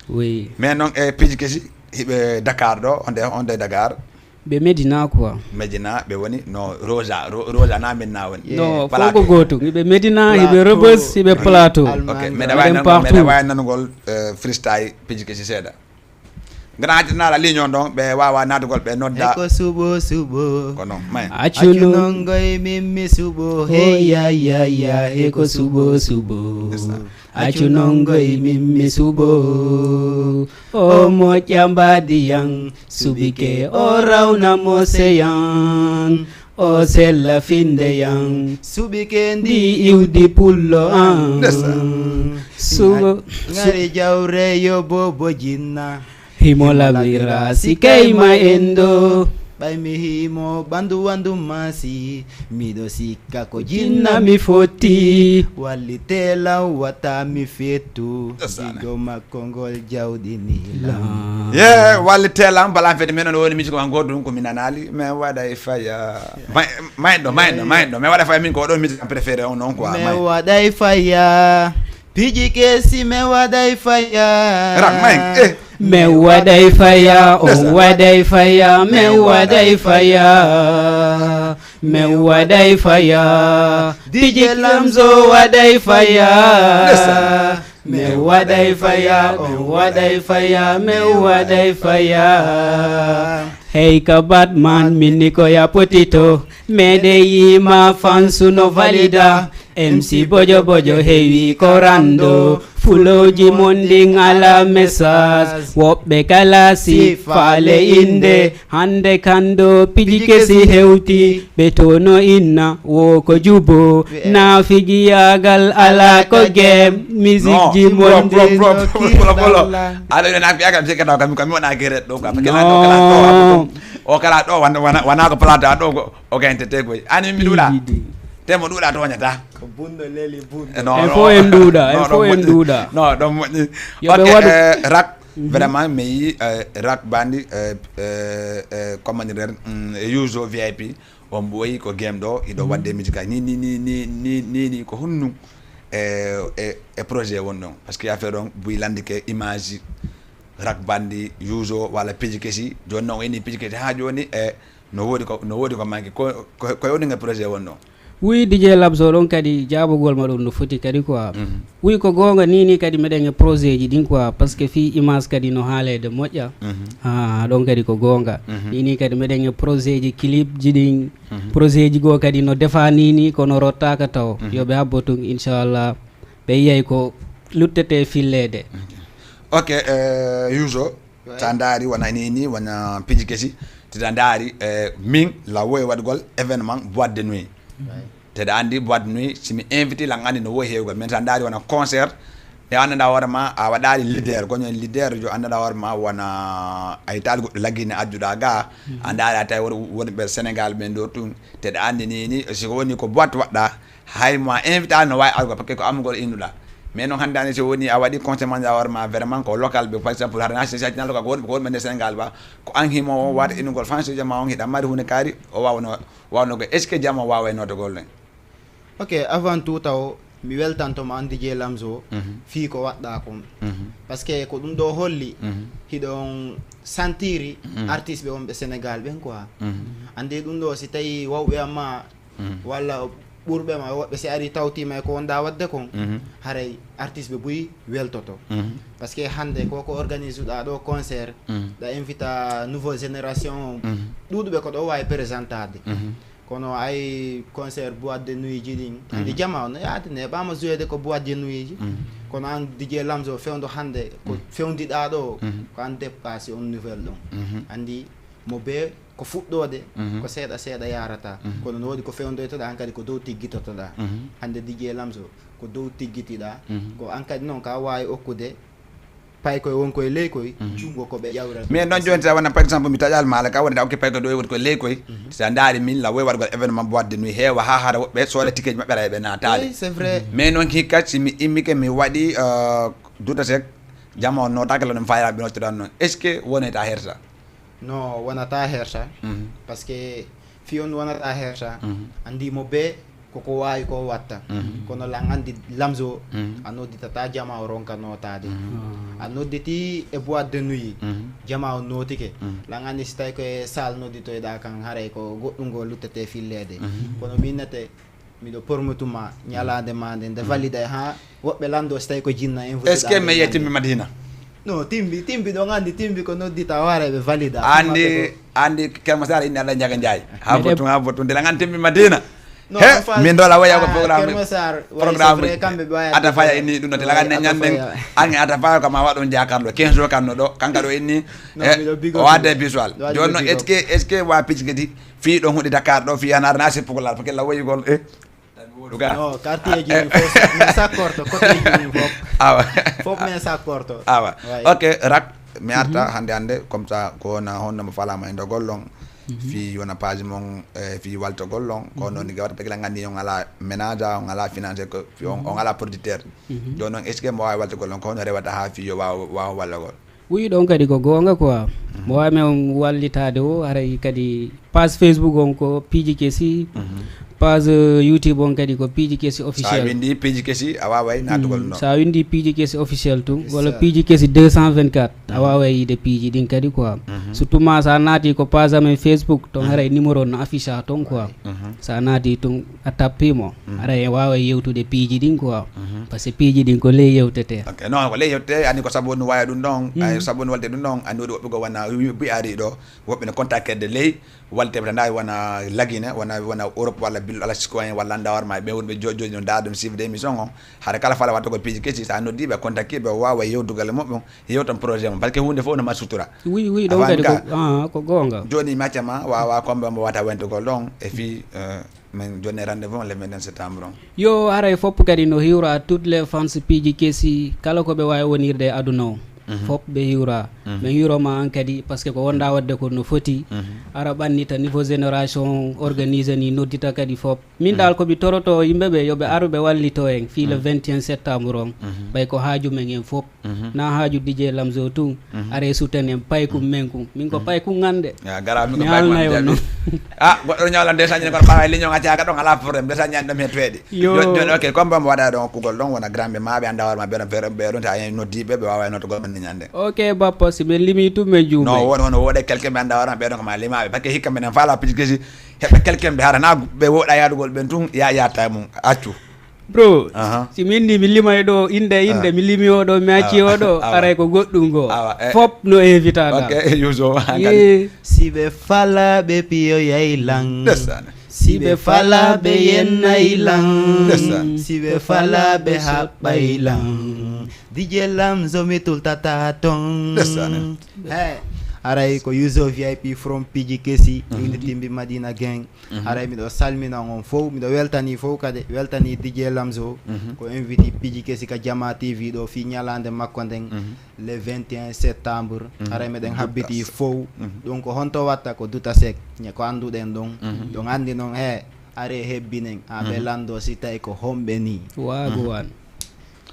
oui mais noon e Piji Kesi hiɓe Dakar ɗo onde Dakar ɓe Medina quoi. Medina ɓe woni no Rosa na min na woni non fof ko goto hiɓe Medina hiɓe Rebus hiɓe Plateau. ok meɗa wawi nanugol freestyle piji kesi seeɗa grand naala ligne on ɗon ɓe wawa natugol ɓe nodda eko subo ko non may acunongoy mimmi subo hey ya eko subo acunongoy mimmi subo o moƴƴa mbadiyan subike o rawnamo seyan o sella findeyan subike ndi iwdi pullo an subo ngari jawre yo bobo jinna himo labira sikayma endo ɓay mi himo ɓandu wandu masi miɗo sikka ko jinna mi foti wallite law wata mi fettu digo makko ngol jawɗinila wallite lam bala fete men no woni miji ko goto ɗum ko mi nanali mais waɗa e faya mayɗo mais waɗa faya min ko oɗon miji kam préféré on noon quoi mais waɗa e faya piji kesi me waɗa e faya rak may me waɗay faya on waɗay faya me waɗay faya me waɗay faya DJ Lamzo waɗay faya me waɗay faya on waɗay faya me waɗay faya hey ka Batman minni ko ya potito meɗe yima fansu no valida MC bojo heewi ko rando fuloji mondin ala message woɓɓe kala si faale inde hande kando piji kesi hewti ɓe tono inna wo ko jubo na figiyagal ala ko game musique ji mondin ala na fiyagal musique daw kam mi wona geret ɗo kam o kala ɗo wana ko plata ɗo o gayntete koy ani mi ɗuɗa temo ɗuɗa toñata ko bunno leli bunno il faut en duuɗa non ɗon moƴƴi rak vraiment mi yi rak bandi comment dire uso VIP on ɓooyi ko game ɗo iɗo wadde musique ni ko honnu e projet won ɗon par ce que affaire on buy landike image rak bandi uso walla piji kesi joni noon ini piji kesi ha joni no woodi ko manque ko woni e projet won ɗon wi DJ Labzo ɗon kadi jabugol ma ɗum no foti kadi quoi wi ko gonga ni kadi meɗen e projet ji ɗin quoi par ce que fi image kadi no haalede moƴƴa ɗon kadi ko gonga ni kadi meɗen e projet ji clip ji ɗin projet ji go kadi no defa ni kono rottaka taw yoɓe habbo tun inchallah ɓe yiyay ko luttete fillede ok uso sa daari wona ni wona piji kesi tiɗa daari min lawo e waɗgol événement boîte de nuit teɗa andi boîte de nuit simi invité lan andi no woyi hewgol mais sa daari wona concert e anndanɗa hoore ma a waɗani leader goñon leader jo anndanɗa hoore ma wona ay taali goɗɗo laggine adduɗa ga a daari a tawi woni ɓe Sénégal ɓen ɗo tun teɗa andi ni siko woni ko boîte waɗɗa hay ma invité ali no wawi argo par ce que ko amgol innuɗa mais noon hannde ani so woni a waɗi conseil manja hoore ma vraiment ko local ɓe par exemple har national local ko wonɓe nde Sénégal ba ko an himo wata innugol fansuji ma on hiɗa mari hunde kaari o wawno ko est ce que jamma wawa e notogol ɗen ok avant tout taw mi weltantoma an DJ Lamzo fii ko waɗɗa kon par ce que ko ɗum ɗo holli hiɗon sentiri artiste ɓe wonɓe Sénégal ɓen quoi andi ɗum ɗo si tawi wawɓe amma walla ɓurɓe ma woɓɓe si ari tawtima e ko wonɗa wadde kon haray artiste ɓe ɓuyi weltoto par ce que hande koko organise uɗa ɗo concert ɗa invita nouveau génération ɗuɗuɓe ko ɗo wawi présentade kono ay concert boîte de nuit ji ɗin andi jama o no yaade ne ɓama jouede ko boîte de nuit ji kono an DJ Lamzo fewdo hande ko fewdiɗa ɗo ko an dépassé on nouvelle ɗon andi mo be ko fuɗɗode ko seeɗa yarata kono no woodi ko fewdoytoɗa an kadi ko dow tiggitotoɗa hande DJ Lamzo ko dow tiggitiɗa ko an kadi noon ka wawi okkude pay koye wonkoye ley koye jungo koɓe ƴawrata mais noon joni sa wona par exemple mi taƴal maala ka wonde okki pay ko ɗo woni koye ley koye sa daari min la woy waɗgol événement boîte de nuit heewa ha hara woɓɓe sooda ticket ji maɓɓe ara eɓe natale c'est vrai mais noon hikkat simi immike mi waɗi duta sek jamma o notakala ɗum fayiraɓe nottiɗan noon est ce que woneta herta non wonata herta par ce que fi on wonata herta andi mo be koko wawi ko watta kono lan andi Lamzo a nodditata jama o ronka notade a nodditi e boîte de nuit jama o notike lan andi so tawi koye salle nodditoyɗa kan haaray ko goɗɗum ngo luttete fillede kono minnete miɗo pormutuma ñalade ma nde valide ha woɓɓe lando so tawi ko jinna invité est ce que me yettimɓe Madina non timbi ɗon andi timbi ko noddita wareɓe valida andi Keur Massar inni Allah Ndiaga Ndiaye ha bottum de la ngan timbi Madina min dola waya ko programme ata faya inni ɗum no telaga ne ñanden ange ata faya ko ma waɗon jakarlo 15 jours kanno ɗo kanka ɗo inni o wadde visual joni noon est ce que wa pitch kadi fi ɗon huɗi Dakar ɗo fi yanare na sippugolal parce que la woyigol no quartier ji min fof min sakkorto côté ji min fof awa fof min sakkorto awa ok rak mi arta hande comme ça ko wona honnoma falama e ndogol ɗon fi wona page mon fi waltogol ɗon ko noon nigi watta parce que la gandi on ala ménage on ala financé ko on ala producteur joni noon est ce que mo wawi waltogol ɗon ko hono rewata ha fi yo wawa wallagol wi ɗon kadi ko gonga quoi mo wawimi on wallitade o haray kadi page Facebook on ko Piiji Kesi page YouTube on kadi ko Piiji Kesi officiel sa windi Piiji Kesi a waway natugol ɗon sa windi Piiji Kesi officiel tu walla Piiji Kesi 224 a waway yide piiji ɗin kadi quoi surtout ma sa naati ko page amen Facebook ton haray numéro no affiche a ton quoi sa naati tun a tappimo haray waway yewtude piiji ɗin quoi par ce que piiji ɗin ko ley yewtete ok non ko ley yewtete andi ko sabu no waya ɗum ɗon ay sabu no walte ɗum ɗon andi woɗi woɓɓe ko wona bi ari ɗo woɓɓe ne contacté de ley walte ɓe ndawi wona lagine wona Europe walla billo ala citoyen walla andawarma ɓe wonɓe joɗi no daadum suivre émission on haɗa kala fala watta ko Piiji Kesi sa noddiɓe contacté ɓe wawa yewdugal moɓɓe yewtan projet mum par ce que hunde fof no ma sutura oui ɗon kadi ko gonga joni macca ma wawa comɓe mo wata wentugol ɗon e fi min joni rendez-vous le 21 septembre on yo haray fopp kadi no hiwra toutes les fans Piiji Kesi kala koɓe wawi wonirde e aduna o fop ɓe hiwra min hiwroma an kadi par ce que ko wonda wadde ko no foti ara ɓannita niveau génération organisé ni noddita kadi fop min dal komi toroto yimɓeɓe yoɓe aru ɓe wallito en fi le 21 septembre on ɓay ko haaju men en fop na haaju DJ Lamzo tun are suten en paykum men kum min ko paykum gande garami mi halnayi on noon goɗɗo ñawlan desañine kono ɓawa lignon a caka ɗon ala probléme desañani ɗum hettoede joni ok comme bamo waɗa ɗon kugol ɗon wona grandɓe maɓe andawarma ɓeɗon ta noddiɓe ɓe wawa nottogol men ñande ok bappa si ɓe limi tum ɓe juume non wono woɗe quelqu'un ɓe andawarma ɓeɗon koma limaɓe par ce que hikka minen faala Piiji Kesi heɓe quelqu'un ɓe harana ɓe woɗa yaadugol ɓen tun yatta mum accu bro si min ndi mi limay ɗo inde mi limi oɗo mi acci oɗo aray ko goɗɗum go fop no invita ok yuso si ɓe fala ɓe piyo yaylan si ɓe fala ɓe yennaylan si ɓe fala ɓe haɓɓaylan DJ Lamzo mi tultata ton aray ko user VIP from Piiji Kesi inde timbi Madina gang aray miɗo salmina on fof miɗo weltani fof kadi weltani DJ Lamzo ko invité Piiji Kesi ka Jama TV ɗo fi ñalande makko nden le 21 septembre aray meɗen habbiti fof ɗum ko honto watta ko duta sek ko anduɗen ɗon ɗon andi noon are hebbinen ɓe lando si tawi ko homɓe ni waago wan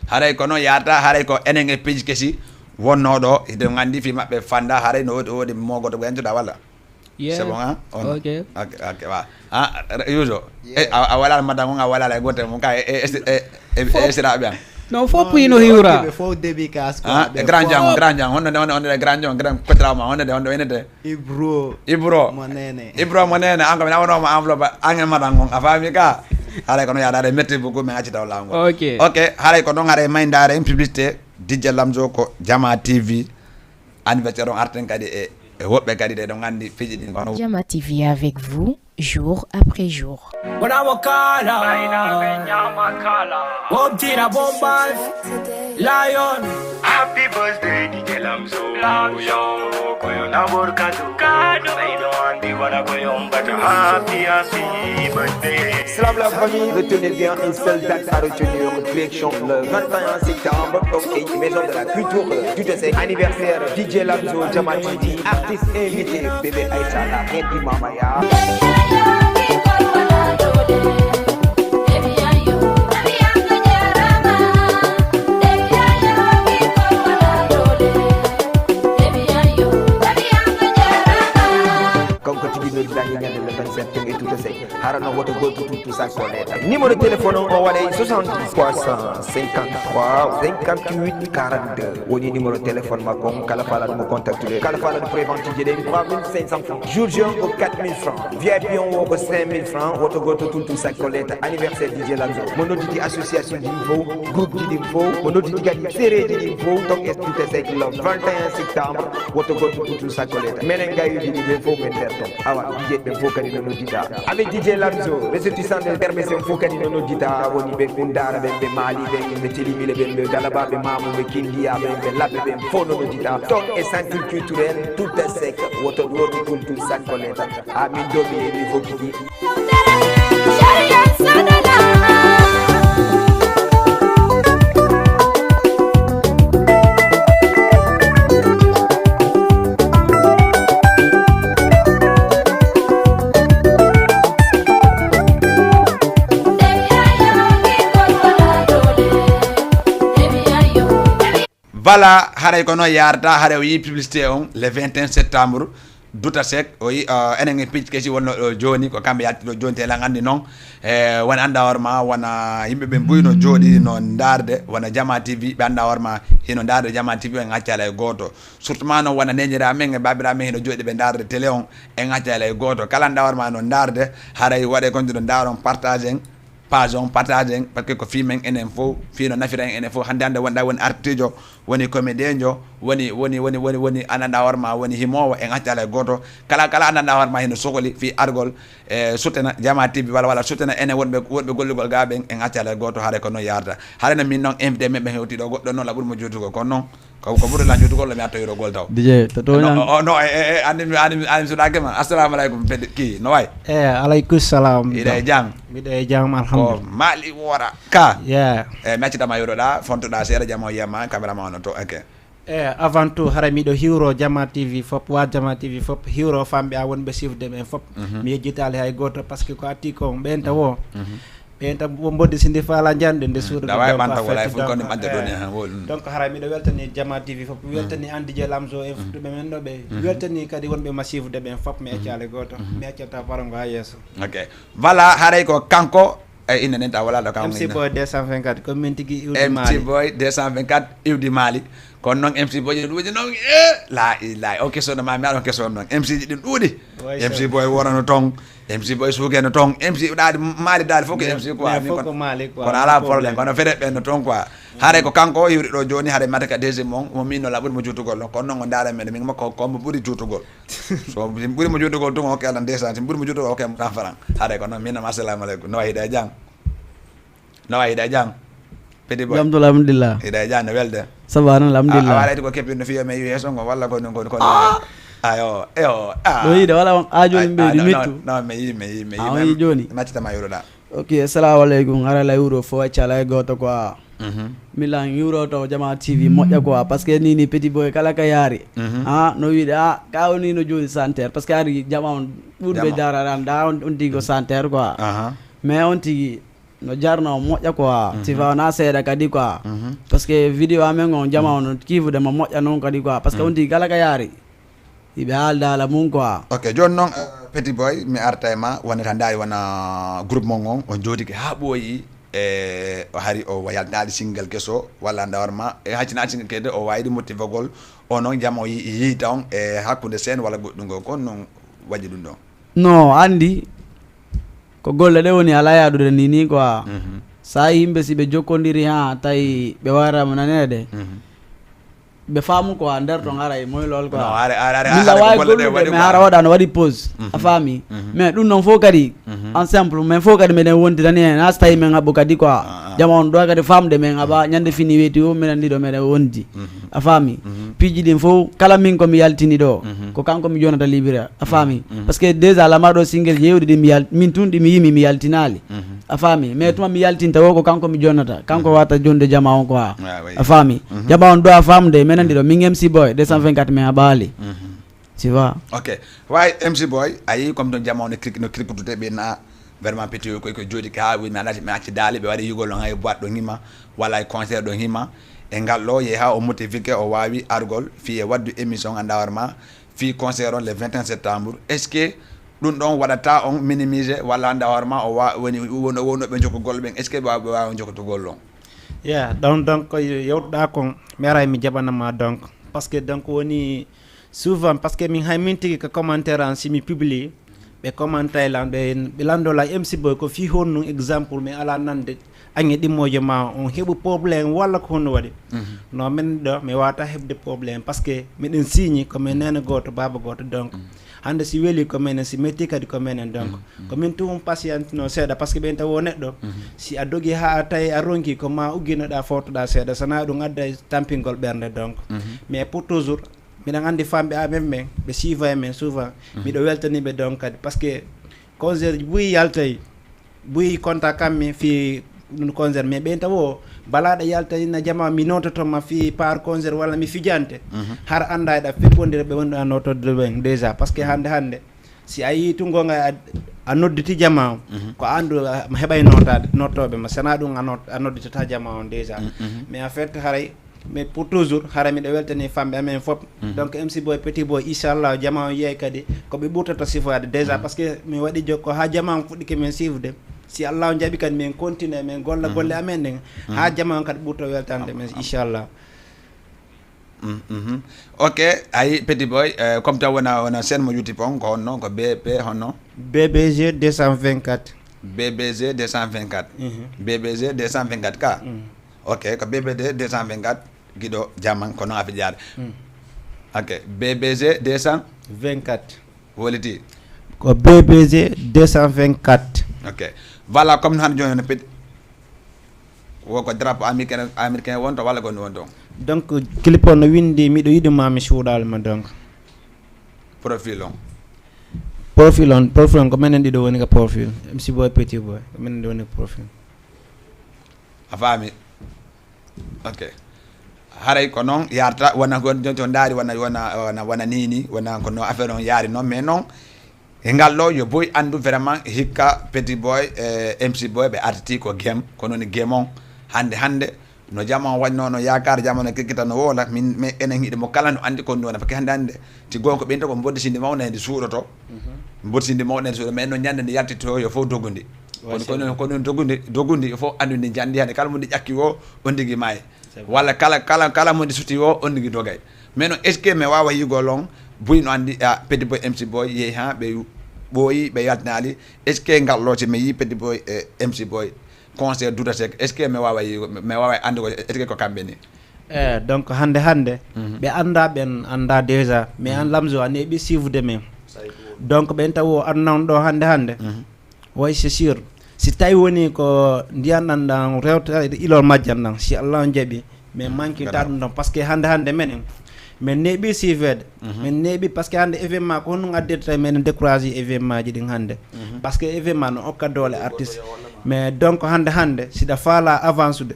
haray ko noon yata haray ko enen e Piiji Kesi wonnoɗo ide gandi fi mabɓe fanda haray no woɗi mogoto ko entuɗa walla c'est bon ok wa yuso a walala madame on a walala e gotel mum ka e siraɓe an non fof ino hiwra fof dédicace grand jang honno grand jang grand petrama honno inete ibro mo nene an ko mi nawanoma enveloppe an e madame on a faami ka haray ko noon yaɗade merci beaucoup min accitaw lawol ok haray ko noon haray maydare en publicité DJ Lamzo ko Jama TV anniversaire on arten kadi e woɓɓe kadi ɗe ɗo gandi fiji ɗin kono Jama TV avec vous jour après jour. Lion, happy birthday DJ Lamzo. Salam la famille, retenez bien une seule date à retenir, direction le 21 septembre, ok, maison de la culture du dessert, anniversaire DJ Lamzo, Jama TV, artiste invité, bébé Aïcha, la reine du Mamaya. Comme quand tu dis le 27 et tout ça, harano woto go to tout ça coleta numéro de téléphone on wala 70 353 58 42 woni numéro de téléphone makon kala fala mo contacter kala fala de préventif de 3500 francs jour Jean au 4000 francs VIP on au 5000 francs woto go to tout ça coleta anniversaire DJ Lamzo mono di association d'info groupe d'info mono di gadi série d'info donc est tout est le 21 septembre woto go to tout ça coleta menenga yu di info menderto awa DJ be fokani no dita avec DJ Lamzo ressortissant de permission fokani no dita woni be kundara be mali be telimi be dalaba be mamu be kindia be labbe be fono no dita donc est centre culturel tout est sec woto go to tout ça coleta ami dobi il faut qui Voilà, hare kono yarda hare wi publicité on le 21 septembre duta sek o yi enen pitch kesi wonno joni ko kambe yatti do joni tela ngandi non wona anda warma wona yimbe be buyno jodi no darde wona Jama TV be anda warma hino darde Jama TV en accala e goto surtout mano wona nenjira men e babira men hino jodi be darde télé on en accala e goto kala anda warma no darde hare wade konti do daron partager page on partage parce que ko fi men enen fo fi no nafira enen fo hande ande wonda woni artijo woni comédien jo woni ananda warma woni himowo en accala goto kala ananda warma hino sokoli fi argol sutena Jama TV wala sutena enen wonbe gollugol gaben en accala goto hare ko no yarda hare na min non invité mebbe hewti do goddo non la bur mo jotugo ko non ko burde la jotugo le mi atto yoro gol taw DJ to no ani so dagema assalamu alaikum ki no way alaykum salam ida jang mide jang alhamdulillah mali wora ka match tama yoro da fonto da sera jamo yema cameraman to avant tout hara miɗo hiwro Jama TV fop wa Jama TV fop hiwro famɓe a wonɓe sifde men fop mi yejjitali hay goto par ce que ko atti ko ɓenta wo ɓenta bodde sinde faala jande nde suudu donc hara miɗo weltani Jama TV fop weltani an DJ Lamzo e futtuɓe men ɗo ɓe weltani kadi wonɓe masifde ɓen fop mi accale goto mi accata parango ha yesso ok voilà haray ko kanko ina nenta wala do kam MC Boy 224 ko min tigi MC Boy 224 iwdi mali kon non MC Boy ɗuuɗi non la o question ma mi aɗon question non MC ji ɗin ɗuuɗi MC Boy worano ton MC Boy sugeno ton MC ɗaade mali daade fof ko MC quoi kono ala probléme kono fede ɓen no ton quoi haare ko kanko hiwri ɗo joni haare mata ka deuxiéme mon mo min no la ɓuuri mo juutugol non kono noon o ndaara men min makko ko mo ɓuuri juutugol so ɓuuri mo juutugol tun o kelan 200 ɓuuri mo juutugol o kem 100 francs haare ko noon minama assalamu aleykum no wayi hiɗa jang petit boy alhamdulillah hiɗa jang no welde sabana alhamdulillah a waɗayde ko keɓɓirno fiyo me yeeso ngo walla ko ayo ɗo yiide wala on ajoni mbeydi mettu non mi yi joni maccitama yuroɗa ok assalamu aleykum harala wuro fo accala e goto quoi milan yuro to Jama TV moƴƴa quoi parce que nini petit boy kala ka yaari no wiide ka woni no joni santerre parce que ari Jama on ɓurɓe dararan da on tigi ko santerre quoi mais on tigi no jarno moƴƴa quoi si wona seeɗa kadi quoi parce que vidéo amen on Jama on kiifude mo moƴƴa noon kadi quoi parce que on tigi kala ka yaari iɓe haaldala mum quoi ok joni noon petit boy mi arta e ma wonata ndaari wona groupement on on joodiki ha ɓooyi o hari o yaltinaɗi single keso walla ndawarma e haccinaɗi single kede o wawiɗi motivagol o noon Jama o yiita on e hakkude scène walla goɗɗungo kon noon waɗi ɗum ɗon non andi ko golle ɗe woni ala yaɗude ni quoi sa yimɓe si ɓe jokkodiri ha tawi ɓe warama nanede ɓe faamu quoi nder ton haray moylol quoi milla wawi gollude mais hara waɗano waɗi pause a faami mais ɗum noon fof kadi en simple mais fof kadi meɗen wontidani hen ha so tawi men haɓɓo kadi quoi Jama on ɗo kadi famde men haɓa ñande fini weeti o minen ɗiɗo meɗen wondi a faami piiji ɗin fof kala min komi yaltini ɗo ko kanko mi jonata libira a faami par ce que déjà lamaɗo single jewɗi ɗi min tun ɗi mi yimi mi yaltinali a faami mais tuma mi yaltinta wo ko kanko mi jonnata kanko wata jonde Jama on quoi a faami Jama on ɗo a famde menen ɗiɗo min MC Boy 224 min a ɓaali tu vois ok way MC Boy ayi comme ton Jama on no cricutute ɓe na vraiment petit ko jooɗi ka wi mi anati mi acci daali ɓe waɗi yugol on hay boîte ɗo hima walla e concert ɗo hima e ngal ɗo yeeha o motivique o wawi argol fi e waddu émission anda warma fi concert on le 21 septembre est ce que ɗum ɗon waɗata on minimiser walla hande hoorema o woni wonnoɓe jokkogol ɓen est ce que ɓe wawi jokkotogol on donc yewɗuɗa kon mi ara mi jaɓanama donc parce que donc woni souvent parce que min hay min tigui ko commentaire an simi publie ɓe commentaire lan ɓe landola MC Boy ko fi honnu exemple mais ala nande aŋe ɗimmoje ma on heɓu probléme walla ko honno waɗi non min ɗo mi wawata heɓde probléme par ce que miɗen signi komin nene goto baba goto donc hande si weeli ko menen si metti kadi ko menen donc komin tumum patientino seeɗa par ce que ɓen taw o neɗɗo si a dogi ha tawi a ronki ko ma ugginoɗa fotoɗa seeɗa sana ɗum adda tampingol ɓerde donc mais pour toujours miɗen andi famɓe amen men ɓe suiva e men souvent miɗo weltaniɓe donc kadi par ce que concert ji ɓuyi yaltay ɓuyi contact kammi fi ɗum concert mais ɓen taw o balaɗa yaltayna jama mi nototoma fi par concert walla mi fijante har anda eɗa feɓɓodira ɓe wonɗo a notode ɓen déjà par ce que hande si a yi to gonga a nodditi jama o ko andu heɓay nottoɓe ma sana ɗum a nodditata jama on déjà mais en fait haray mais pour toujours hara miɗo weltani famɓe amen foof donc MC Boy Petit Boy inchallah jama o yeey kadi koɓe ɓurtata sifoyade déjà par ce que mi waɗi jokko ha jama on fuɗɗike men sifde si Allah on jaaɓi kadi min continue min golla golle amen ɗen ha jama on kadi ɓurto weltande men inchallah ok ayi Petit Boy comme taw wona scène mo youtube on ko honno ko BP honno BBG 224 BBG 224 BBG 224 ka ok ko BBG 224 guiɗo jamman ko noon afi jaade ok BBG 224 woliti ko BBG 224 ok voilà comme hande joni no peti woko drapeau américain wonto walla gonɗi wonto donc clip on no windi miɗo yiɗuma mi suuɗalma donc profil on ko menen ɗiɗo woni ko profil MC Boy Petit Boy ko menen ɗo woni profil a faami ok haray ko noon yarta wona to daari wona nini wona ko no affaire on yaari noon mais noon e ngal ɗo yo boy andu vraiment hikka Petit Boy MC Boy ɓe artiti ko game ko noon game on hande no jamma wañno no yakar jamma no kikkita no wola min enen hiɗe mo kala no andi kon ɗon parce que hande ti gonko ɓenta ko boddisinde mawnede suuɗoto boddisinde mawnede suuɗo mais no ñande nde yaltito yo fof dogundi kono dogundi yo fof andude jandi hande kala mo ndi ƴakki o on digui maayi walla kala mo ndi suti o on digui dogay mais non est ce que mi wawa yigol on buy no andi Petit Boy MC Boy yeehi ha ɓe ɓooyi ɓe yaltinali est ce que ngalloje mi yi Petit Boy MC Boy conseil Douta Seck est ce que mi wawa andi ko est ce que ko kamɓe ni donc hande ɓe anda ɓen anda déjà mais an Lamzo a neeɓi suivde men donc ɓen taw o annan ɗo hande way c'est sûr si tawi woni ko ndiyanɗan ɗan rewtade ilol majjan ɗan si Allah on jaaɓi mais manquita ɗum ɗon par ce que hande menen min neeɓi suivede min neeɓi par ce que hande événement ko honɗum addete tawi minen découragé événement ji ɗin hande par ce que événement no hokka doole artiste mais donc hande siɗa faala avance ude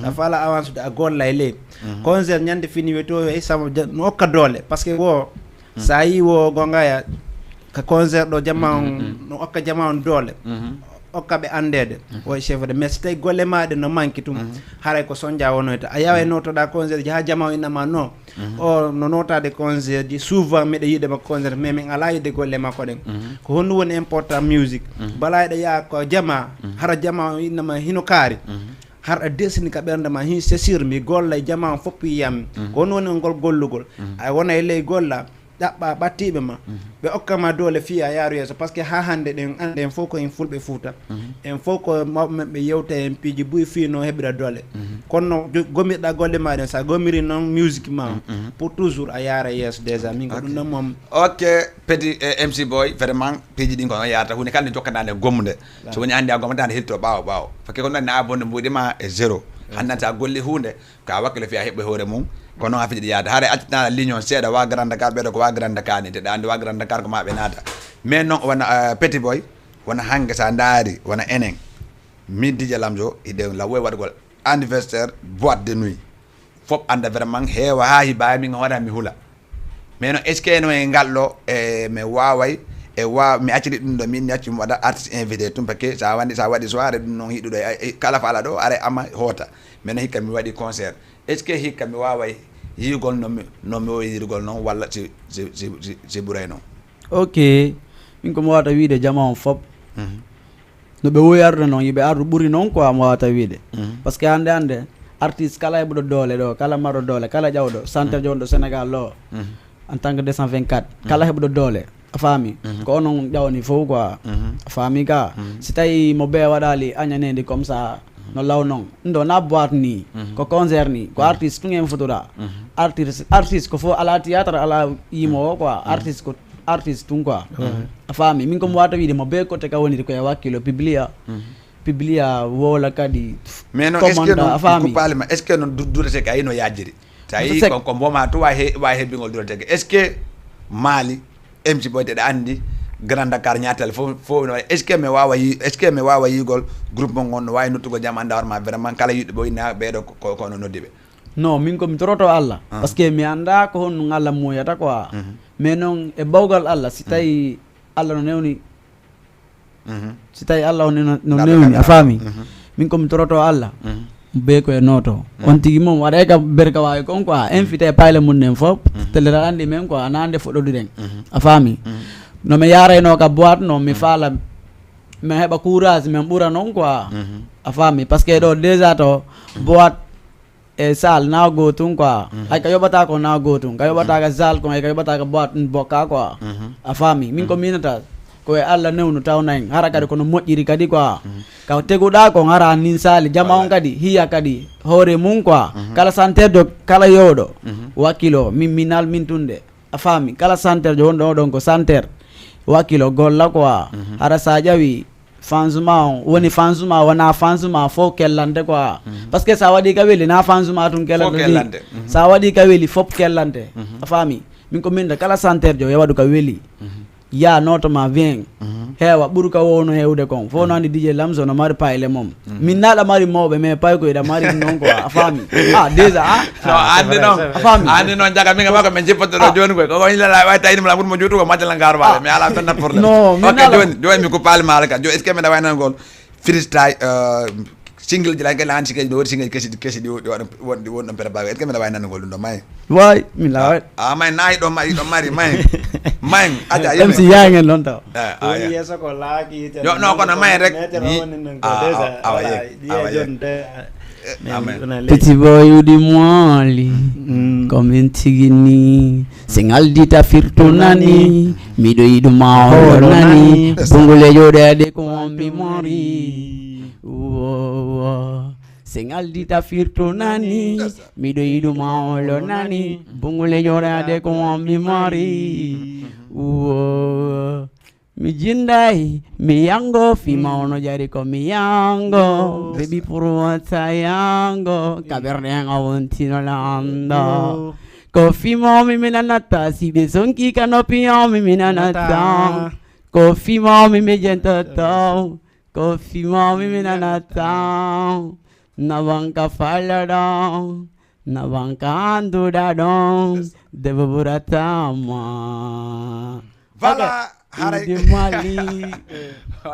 a faala avance ude a golla e ley concert ñande fini weto e sama no hokka doole par ce que wo sa yi wo gongaya ko concert ɗo jama on no hokka jama on doole hokkaɓe andede o chef de mais so tawi golle maɗe no manque tum haray ko soñdia wonoyta a yawa notoɗa concert ji ha jama o innama non o no notade concert ji souvent miɗa yiɗema concert mais min ala yidde golle makko ɗen ko honno woni important musique balaɗa yaa ko jama hara jama o innama hino kaari har a desini ka ɓerde ma hin c'est sûr mi golla e jama o fopp yiyammi ko honno woni ngol gollugol a wona e ley golla ɗaɓɓa ɓattiɓe ma ɓe hokkama doole fiya yaaru yeeso par ce que ha hande ɗen ande en fof ko en fulɓe Fouta en fof ko mawɓe maɓɓe yewta en piiji buy fino heɓira doole kono gomirɗa golle maɗen sa gomiri noon musique ma pour toujours a yaara yeeso déjà min ko ɗum ɗon moom ok Petit MC Boy vraiment piiji ɗin ko noon yarata hunde kala nde jokkadande gommude so woni andi a gommata nde hetto ɓaawo par ce que ko noon ne a bonde mbuɗima e 0 hannde sa golli hunde ko a wakkile fiya heɓɓe hoore mum ko noon a fiɗi yaade haare accitana ligne on seeɗa wa Grand Dakar ɓeɗo ko wa Grand Dakar ni teɗa andi wa Grand Dakar ko maɓe naata mais noon wona Petit Boy wona hanke sa daari wona enen min DJ Lamzo hiɗe lawoy waɗgol anniversaire boîte de nuit fof anda vraiment heewa ha hibawi min hoora mi hula mais noon est ce que no e ngalɗo mi waway mi acciri ɗum ɗo min accumi waɗa artiste invité tum parce que sa waɗi soirée ɗum noon hiɗuɗo kala faala ɗo ara ama hoota mais noon hikka mi waɗi concert est ce que hikka mi waway yigol no mi wowi yirgol noon walla si ɓuuray noon ok min ko mo wata wiide jama on fop no ɓe woyarde noon yiɓe ardu ɓuuri noon quoi mo wata wiide par ce que hande artiste kala heɓuɗo doole ɗo kala marɗo doole kala ƴawɗo centre jonɗo sénégal ɗo en tant que 224 kala heɓuɗo doole a faami ko onon ƴawni fof quoi a faami ka si tawi mo ɓe waɗali añanedi comme ça no law noon ɗo na boîte ni ko concert ni ko artiste tun en fotora artiste ko fof ala théâtre ala yimowo quoi artiste ko artiste tun quoi a faami min komo wata wiide mo ɓe côté ka woniri koye wakkilo publia wola kadi mais non est ce que non ko palima est ce que non durete ka ino yajiri tawi ko mboma to wa hebbingol durete est ce que Mali MC Boy de andi Grand Dakar ñatal fo no est ce que me wawa yigol groupe mo gon no way nuttugo jam andawar ma vraiment kala yidde boy na beedo ko no noddibe non min ko mi toroto Allah parce que mi anda ko hon Allah moyata quoi mais non e bawgal Allah si tawi Allah no newni si tawi Allah no newni a faami min komi toroto Allah be koye noto on tigi moom waɗay ka berka wawi kon quoi invité payle mum nen foof telera andi men quoi ana ande foɗoɗuɗen a faami no mi yarayno ka boîte noon mi faala mi heɓa courage min ɓuura noon quoi a faami par ce que ɗo déjà to boîte e sal na gotum quoi ay ka yoɓata ko na gotum ka yoɓata ka sal ko ay ka yoɓata ka boîte bokka quoi a faami min ko minata koye Allah newnu tawna en hara kadi kono moƴƴiri kadi quoi ka teguɗa ko hara nin sali jama on kadi hiya kadi hoore mum quoi kala santere do kala yowɗo wakkilo min almin tunde a faami kala santere jo wonɗo oɗon ko santere wakkilo golla quoi hara sa ƴawi fansuma on woni fansuma wona fansuma fo kellante quoi par ce que sa waɗi ka weeli na fansuma tun kellante sa waɗi ka weeli fop kellante a faami min ko minda kala santere jo yawaɗu ka weeli ya notama vien hewa ɓuuri ka wowno hewde kon fo no andi DJ Lamzo no mari payle mom min naɗa mari mawɓe mais pay koyɗa mari noon quoi a faami déjà no andi noon a faami andi noon jaga minga mako min jippotoɗo joni koy koko ilala way tawini mala ɓuuri mo juutugo majjala ngar wale mais ala fennat probléme non ok joni mi ko paalima ka joni est ce que mbiɗa waynangol freestyle single ji lay lan single do single kesi di won ɗon préparé est ce que mbiɗa waynangol ɗum ɗo may way min lawa may nayi ɗo mari may aja yem si yaangen noon taw yeso ko laaki yo no kono may rek petit boy udi mooli komin tigi ni singal dita firtu nani miɗo yiɗuma holo nani bungule joɗede ko mi mori singal dita firtu nani miɗo yiɗuma holo nani bungule joɗede ko mi mori mi jinday mi yango fi mawno jari ko mi yango bebi purwata yango kaberde nga wontino lando ko fi mawmi minanata si be sonki kanopi yawmi minanata ko fi mawmi me jentata ko fi mawmi minanata na banka falada na banka anduda don debo buratama voilà haray Mali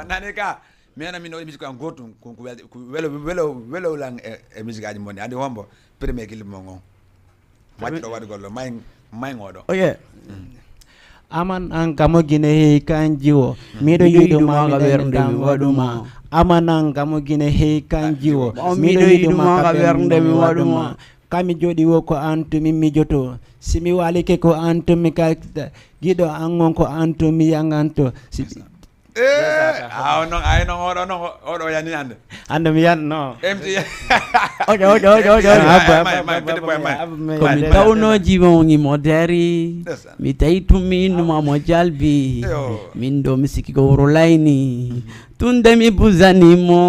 nane ka mena min o musique an gotum ko welo lang e musique aji moni andi hombo premier clip mo ngon wacci do wadi gollo may ngodo okay aman an kamo gine hey kanjiwo mido yiduma ga bernde mi waduma aman an kamo gine hey kanjiwo mido yiduma ga bernde mi waduma kami jodi wo ko antu mi mijoto simi wali ke ko antu mi ka gido angon ko antu mi yanganto no ay no odo yani ande mi yan no empty ojo ko mi tawno jibongi moderi mi taytu min ma mo jalbi min do mi siki ko rolayni tunde mi buzani mo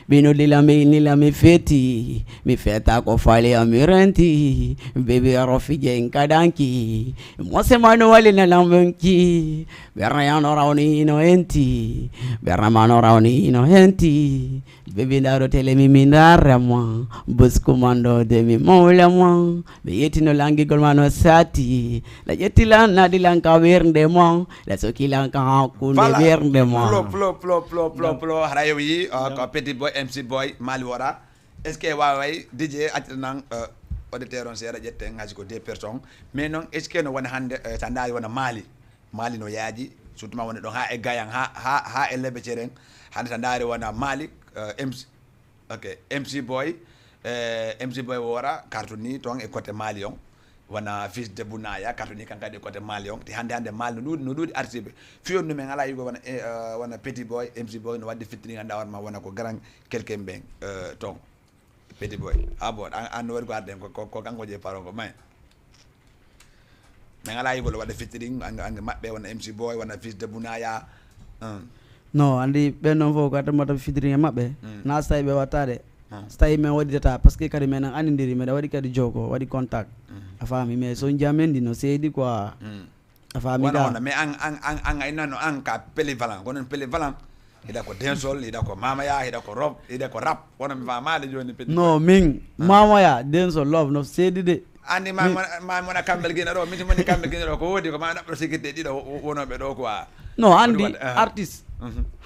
bino lilame feti mi feta ko fale amirenti bebe rofije inkadanki mose mano wale na lambenki berayano rawni no enti beramano rawni no enti bebe ndaro tele mi mindarama bus commando de mi mawlama be yetino langi golmano sati la yetilan na dilanka wernde mo la sokilanka hakune wernde mo plo harayo yi ko petit boy MC Boy Mali wora est ce que way DJ atnan auditeur on sera jette ngaji ko 2 personnes mais non est ce que no wona hande tanda wona Mali no yaaji surtout ma woni ɗon ha e Gayang ha e lebbe ceren hande tan daari wona Malik MC MC Boy MC Boy wora cartoni ton e côté Mali on wana fils de Bounaya cartoni kan kadi côté Mali on ti hande Mali no duudi artibe fiyonnu men ala yugo wana Petit Boy MC Boy no wadde fitri ganda warma wona ko grand quelqu'un ben ton Petit Boy bon an wori ko arden ko kanko je paron ko may men ala yugo wadde fitri ang mabbe wona MC Boy wana fils de Bounaya non andi ɓe noon fof ko atamata fitiri e maɓɓe na so tawi ɓe wattade so tawi min waɗidata par ce que kadi men andidiri meɗa waɗi kadi joko waɗi contact a faami mais so jamendi no seedi quoi a faami ga mais an ay nano an ka polyvalent kono polyvalent hiɗa ko densol hiɗa ko mamaya hiɗa ko rob hiɗa ko rap wono mi famade joni petit non min mamaya densol love no seedi de andi ma mona kambel guina ɗo miti moni kambel guina ɗo ko wodi ko ma ɗaɓɗo sécurité ɗiɗo wonoɓe ɗo quoi non andi artiste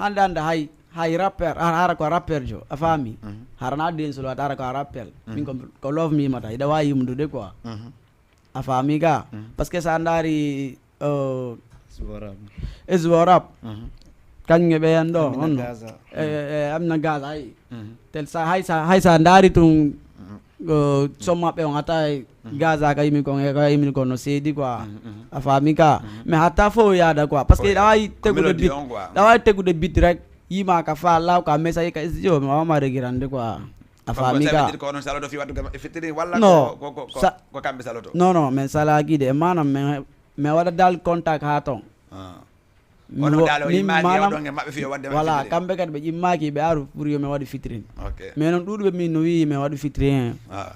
hande hay rapper hara ko rapper jo a faami harana densol wat hara ko rappel min ko love mimata hiɗa wawi yumdude quoi a faami ga par ce que sa daari esvorap kañum e ɓeyan ɗo on amna gaz hay tel sa hay sa daari tum sommaɓe on hatta gaza ka yimi kon no seedi quoi a faami ka mais hatta fo yaada quoi parce que ɗa wawi tegude bit rek yima ka fa law ka message ka studio mi wawama regirande quoi a faami ka non min salakide e manam mi waɗa dal contact ha ton voilà kamɓe kadi ɓe ƴimmaki ɓe aru pour yo mi waɗi fitrine mais noon ɗuɗuɓe min no wi mi waɗi fitrine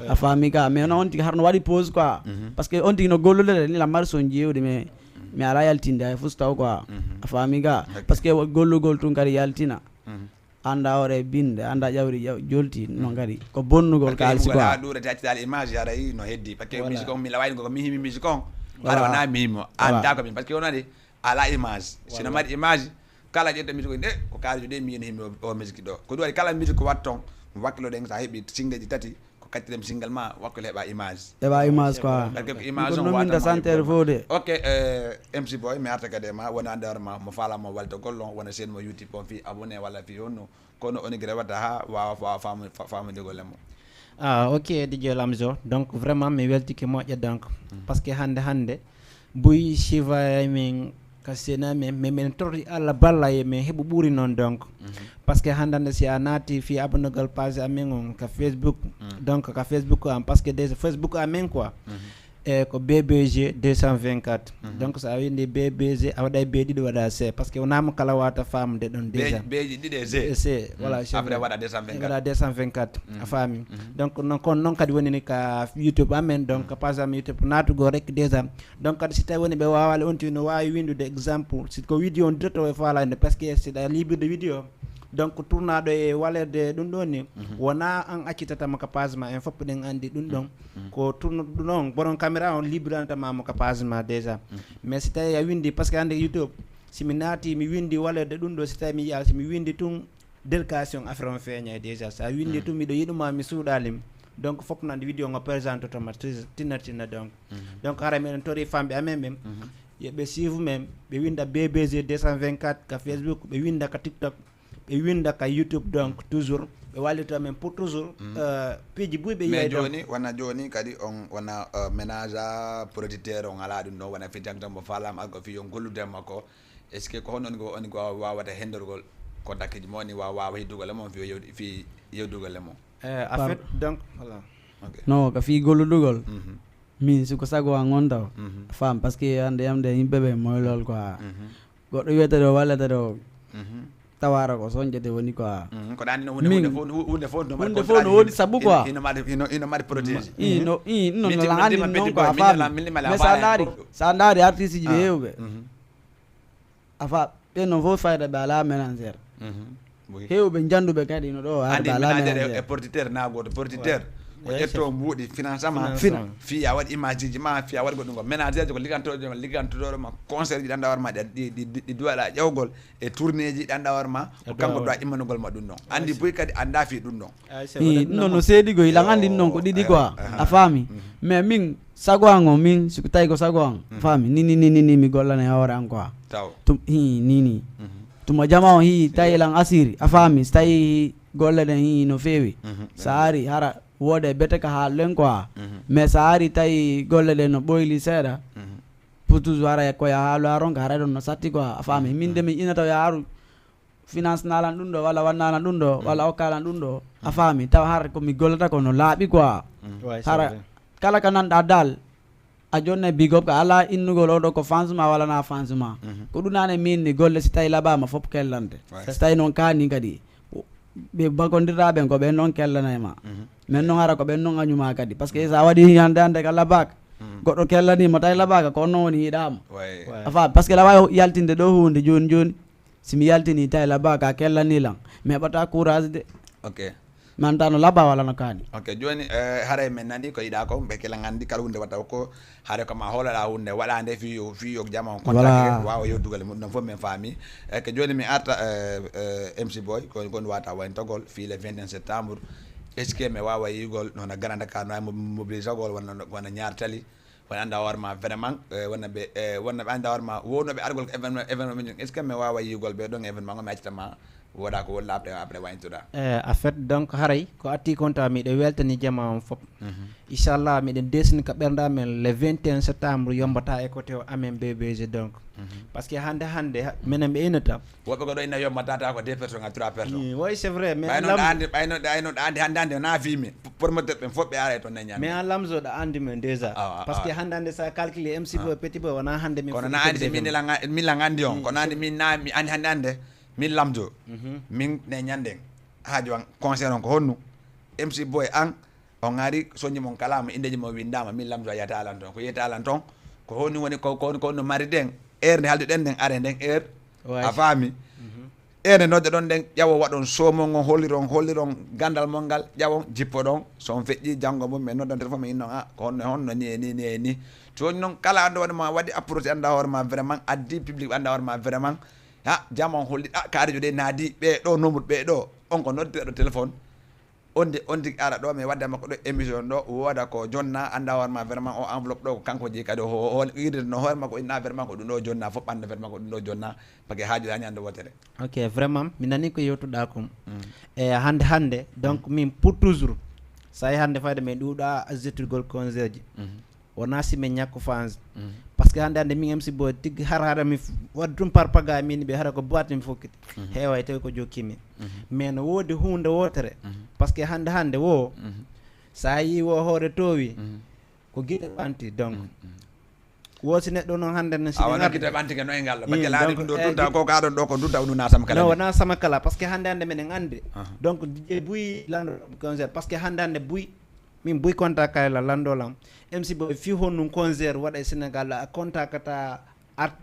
a faami ka mais noon on tigi harno waɗi pause quoi par ce que on tigi no golludede ni la mari son jewde mais mi ala yaltinde hay fus taw quoi a faami ka par ce que gollugol tun kadi yaltina anda ore binde anda ƴawri jolti non kadi ko bonnugol kalisi quoi ɗurete accitali image aɗa no heddi par ce que musique on mi lawayni koko mi himi musique on aɗa wona mi himo anda ko min par ce que wonade ala image sino mari image kala ƴetta musique de ko kaalijo de mi yen himmi o musique ɗo ko ɗum waɗi kala musique ko watton wakkilo ɗen sa heeɓi single ji tati ko kattirem single ma wakkilo heɓa image quoi parce que image on min da santere fo de ok MC Boy mi arta kadi ma wona ande hoorema mo falamo waltogol on wona chaîne mo YouTube on fi abonné walla fi honno kono onigre watta ha wawa famude gollemo ok DJ Lamzo donc vraiment mi weltike moƴƴa donc parce que hande buy shiva min kasena men torti Allah balla e men heɓu ɓuuri noon donc parce que handande si a naati fi abonnegal page amen on ka Facebook donc ka Facebook am parce que déjà Facebook amen quoi e ko BBG 224 donc so a windi BBG a waɗa be ɗiɗi waɗa C parce que wonama kala wata famde ɗon déjà beji ɗiɗi C voilà après waɗa 224 a faami donc non kadi woni ni ka YouTube amen donc page am YouTube natugo rek déjà donc kadi si tawi woni ɓe wawale on tino wawi windude exemple si ko vidéo on dirto e falande parce que siɗa libre de vidéo donc tournaɗo e walerde ɗum ɗon ni wona an accitatama ka page ma en fopp ɗen andi ɗum ɗon ko tournuɗo ɗon bonon caméra on librantamamo ka page ma déjà mais si tawi a windi par ce que hande YouTube simi naati mi windi walerde ɗum ɗo si tawi mi yiya simi windi tun délégation affaire on feeña déjà sa windi tun miɗo yiɗuma mi suuɗalim donc fopp nande vidéo ngo présente toma tinna donc hara meɗen tori famɓe amen ɓen yoɓe suive men ɓe winda BBG 224 ka Facebook ɓe winda ka TikTok ɓe winda ka YouTube donc toujours ɓe wallita men pour toujours piiji ɓuyɓe yiya joni wona joni kadi on wona ménage a producteur on ala ɗum ɗon wona fittantan mo falama alko fi on golludema ko est ce que ko honnon go on go wawata hendorgol ko dakkiji moni wawa heddugol e mon fi yewdugol e mon en fait donc voilà non ko fi golludugol min siko sago a gonta femme parce que ande yamde yimɓeɓe moylol quoi goɗɗo wiyata ɗo wallata ɗo tawara ko soñjete woni quoi ko ɗani no hunde fof no wodi sabu quoi ino mari protégé non la andi non quoi femme mais sa daari artiste ji ɓe hewɓe afa ɓe no fof fayda ɓe ala ménagére hewɓe janduɓe kadi no ɗo andi ménagére e portiteur na goto portiteur ko ƴetto mbuuɗi financement fiya waɗi image ji ma fiya waɗi goɗɗum ko ménagère ko liggantoɗo ma concert ji ɗanɗa warma ɗi duwaɗa ƴewgol e tourné ji ɗanɗa warma ko kanko duwa immanugol ma ɗum ɗon andi boy kadi anda fi ɗum ɗon ɗum ɗon no seeɗi goy lan andi ɗum ɗon ko ɗiɗi quoi a faami mais min sago an o min siko tawi ko sago an faami ni mi gollane hoore an quoi taw tum ni tuma jama o hi tawi lan asiri a faami so tawi golle ɗen hi no feewi sa ari hara woode bete ka haallen quoi mais sa ari tawi golle ɗen no ɓoyli seeɗa pour toujours hara koye haalo ha ronka hara ɗon no satti quoi a faami min de mi inata yo haru finance nalan ɗum ɗo walla wannalan ɗum ɗo walla okkalan ɗum ɗo a faami tawa hara komi gollata ko no laaɓi quoi hara kala ka nanɗa dal a jonne big up ka ala innugol oɗo ko fansuma walla na fansuma ko ɗum nane min ni golle si tawi laɓama fof kellante so tawi noon kani kadi ɓe bakodirɗaɓen ko ɓen noon kellanayma min noon hara ko ɓen noon añuma kadi par ce que sa waɗi hande ka labaka goɗɗo kellanima tawi labaka ko on noon woni hiiɗama a faami par ce que la wawi yaltinde ɗo hunde joni simi yaltini tawi labaka kellanilan mais ɓata courage de ok manta no labba walla no kaani ok joni haare men nandi ko yiɗa ko ɓe kela gandi kala hunde watta ko haare koma hoolaɗa hunde waɗande fiyo jama on contact wawa yewdugal mum ɗon fof min faami ko joni mi arta MC Boy gon wata wayno togol fi le 21 septembre est ce que mi wawa yigol nono Grand Dakar no mobilisagol wona ñaartali wona anda warma vraiment wonnaɓe anda warma wownoɓe argol ko événement min est ce que mi wawa yigol ɓe ɗon événement o mi accitama woda ko wolla après wayntuɗa a fait donc haray ko atti konta miɗo weltani jama on fop inchallah miɗen desini ko ɓerda men le 21 septembre yombata e côté o amen BBG donc par ce que hande minen ɓe inata woɓe ko ɗo inna yombatata ko 2 personnes à 3 personnes oui c'est vrai mais ɓayno andi hande na fimi promoteur ɓen fof ɓe ara toon neñami mais en lamzo ɗo andi men déjà par ce que hande sa calculé MC Boy Petit Boy wona hande min kono na andi min lang andi on kono andi min na mi andi hande min lamdo min ne ñanden haaju an concert on ko honnu MC Boy an on ari soñi mon kalama indeji mo windama min lamdo yata alan ton ko yeta alan ton ko honni woni ko no mari den heure nde halde den den are den heure a faami heure nodde ɗon den ƴawo waɗon somo ngon holliron gandal mon ngal ƴawon jippo ɗon son feƴƴi janggo mum min noddan téléphone min non ko honno ni joni noon kala ando waɗama waɗi approché anda hoore ma vraiment addi public anda hoore ma vraiment jama on holli kaarijo de naadi ɓe ɗo nombre ɓe ɗo on ko noddeɗo téléphone on tigui ara ɗo mi wadde makko ɗo émission ɗo wooda ko jonna anda hoorema vraiment o enveloppe ɗo ko kanko jeeyi kadi irde no hoore makko inna vraiment ko ɗum ɗo jonna fof ɓanda vraiment ko ɗum ɗo jonna parce que haaju dañi ande wotere ok vraiment mi nani ko yewtuɗa kom e hande donc min pour toujours sa yi hande fayde min ɗuuɗa jettirgol concert ji wona si min ñakko fans par ce que hande min MC Boy tigui hara mi wadde ɗum parpaga min ɓe hara ko boite mi fokkiti heewa tawi ko jokkimi mais no woodi hunde wotere par ce que hande wo sa yi wo hoore towi ko guiɗe ɓanti donc wosi neɗɗo noon hande no siwona guiɗe ɓantike no e ngal bakke laari ɗum ɗo dudda ko kaɗon ɗo ko dudda ɗum nasama kala non wona sama kala par ce que hande minen andi donc DJ Bouy lando concert par ce que hande Bouy min Bouy contact kayla landolam MC Boy fi honnum concert waɗa e Sénégal a contacta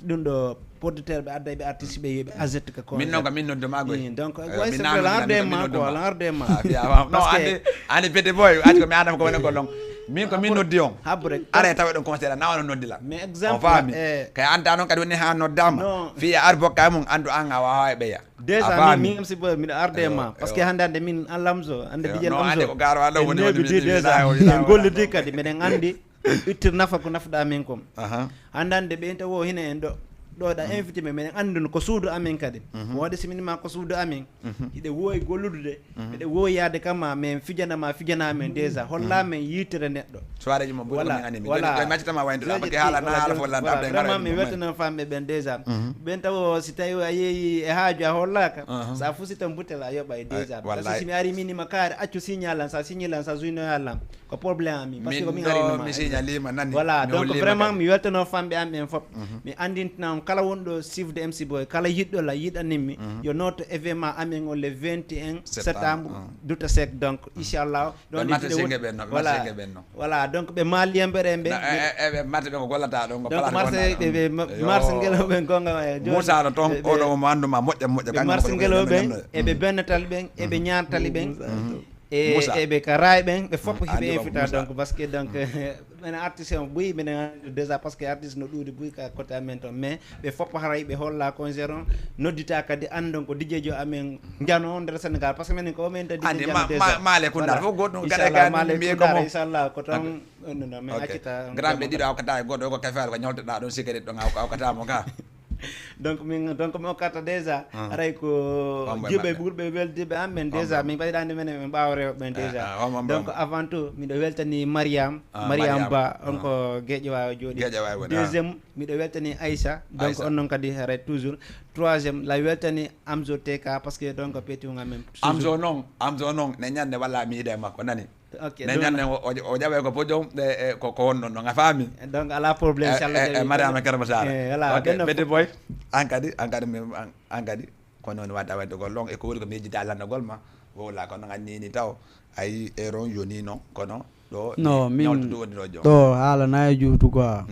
ɗum ɗo producteur ɓe adda ɓe artiste ɓe yoɓe azette ka concert min noon ko min nodduma goy donc l'arde ma quoi l'arde ma non andi Petit Boy andi ko mi adama ko woni gollon min ko min noddi on habre are tawa ɗon concert na wona noddila mais exemple faami kay anta noon kadi woni ha noddama fiya ar bokka mum andu an a wawa e ɓeya déjà min MC Boy miɗo arde ma par ce que hande min an lamzo ande DJ lamzo ande ko garo Allah woni déjà gollidi kadi miɗen andi ittir nafa ko nafɗa min kom andande ɓe enta wo hina en ɗo ɗa invité men minen andun ko suudu amen kadi wonde siminima ko suudu amen hiɗe wowi gollude ɓeɗe wowi yaade kama min fijanamen déjà hollamen yitere neɗɗo soirée ji mo voilà maccitama waynoɗa parce que haala fo landa vraiment mi weltanon famɓe ɓen déjà ɓen taw si tawi a yeeyi e haaju a hollaka sa fusi tan butel a yoɓa e déjà parce que simi ari minima kaari accu signalan sa signalan sa joino hallam ko probléme ami par ce que komin arinoma mi signalima nani voilà donc vraiment mi weltanon famɓe am ɓen foof mi andintanan kala wonɗo sifde MC Boy kala yiɗɗo la yiɗanimmi yo noto événement amen o le 21 septembre duta sec donc inchallah ɗon voilà donc ɓe maliyemɓe ɗen ɓe matte ɓe ko gollata ɗon donc marché marché ngeloɓe gonga musano toon oɗo mo anduma moƴƴa ɓe marché ngeloɓe eɓe bennatal ɓen eɓe ñartali ɓen Moussa. e ɓe ka ray ɓen ɓe fof andi hiɓe ko invita Moussa. donc parce que donc minen artiste o ɓuyi minen déjà parce que artiste no ɗuuɗi ɓuyi ka côté amen toon mais ɓe fof haray ɓe holla concert on noddita kadi andon ko DJ jo amen jano nder Sénégal parce que minen ko men tadi andi maale kundar fof goɗɗum gaɗa gani mbiye ko mo inchallah ko toon non mais accita grand ɓe ɗiɗo awkata e goɗɗo ko kafeare ko ñawteɗa ɗon cigarette ɗon awkatamo ka donc mi okkata déjà aray ko jiɓe ɓurɓe weldiɓe an ɓen déjà min ɓaɗiɗande menen min ɓawa rewɓe ɓen déjà donc avant tout miɗo weltani mariam ba on ko gueƴewawa jooɗi deuxiéme miɗo weltani aissa donc on noon kadi haray toujours troisiéme la weltani amzo tk par ce que donc peetiwga men amzo noon ne ñande walla mi yiide makko nani ne ñande o jaɓe ko podium ko wonnon ɗon a faami donc ala probléme mariama kerma sara voilà ɓedde boy an kadi ko noon wadde waddegol long e ko woni ko miijida landagol ma wola kono gannini taw ayi eron yoni noon kono ɗo non min ñawtudu woni ɗo jom ɗo haala nayi juutu quoi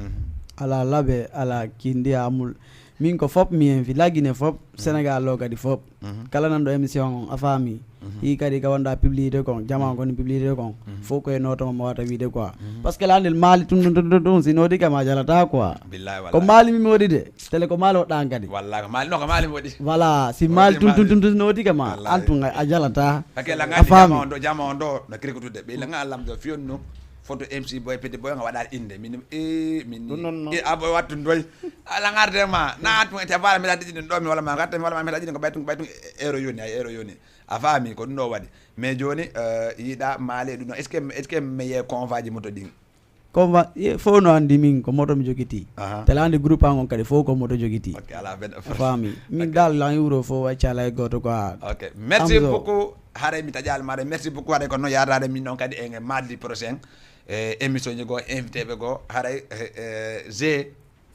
ala laaɓe ala kindi amul min ko fop mi en fi laggine fop sénégal o kadi fop kala nan ɗo émission on a faami hi kadi ka wonɗa publicité kon jama koni publicité kon fof koye notoma mo wata wiide quoi par ce que landel maali tum si noodi kam a jalata quoi ko maali mi woɗi de télé ko maali woɗɗan kadi walla ko maali woɗi voilà si maali tum noodi kam an tun a jalata a faami jama on ɗo no kirkotude ɓe laga allam do fiyonno photo MC boy pede boy nga waɗa inde min aboy wattu doy ala ngardema na atmu te bala mi dadi ɗum ɗo mi wala ma gatta mi wala ma mi dadi ko baytu euro yoni a faami ko ɗum ɗo waɗi mais joni yiiɗa maale ɗum est ce que mi ye conva ji moto ɗin conva fo no andi min ko moto mi jogiti tela andi groupe an on kadi fo ko moto jogiti faami min dal lan euro fo waccala e goto quoi ok merci beaucoup haare mi taƴal maɗa merci beaucoup haɗa ko no yadade min noon kadi e mardi prochain émission ji goo invité ɓe goo haɗay g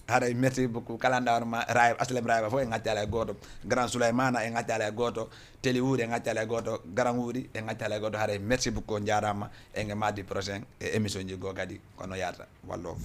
haɗay merci beaucoup kala ndawarma rayba aslem rayba fof e gaccala e goto grand souleymana e gaccala e goto télé wuuri e gaccala e goto grand wuuri e gaccala e goto haɗay merci beaucoup jarama e mardi prochain e émission ji goo kadi kono yata wallof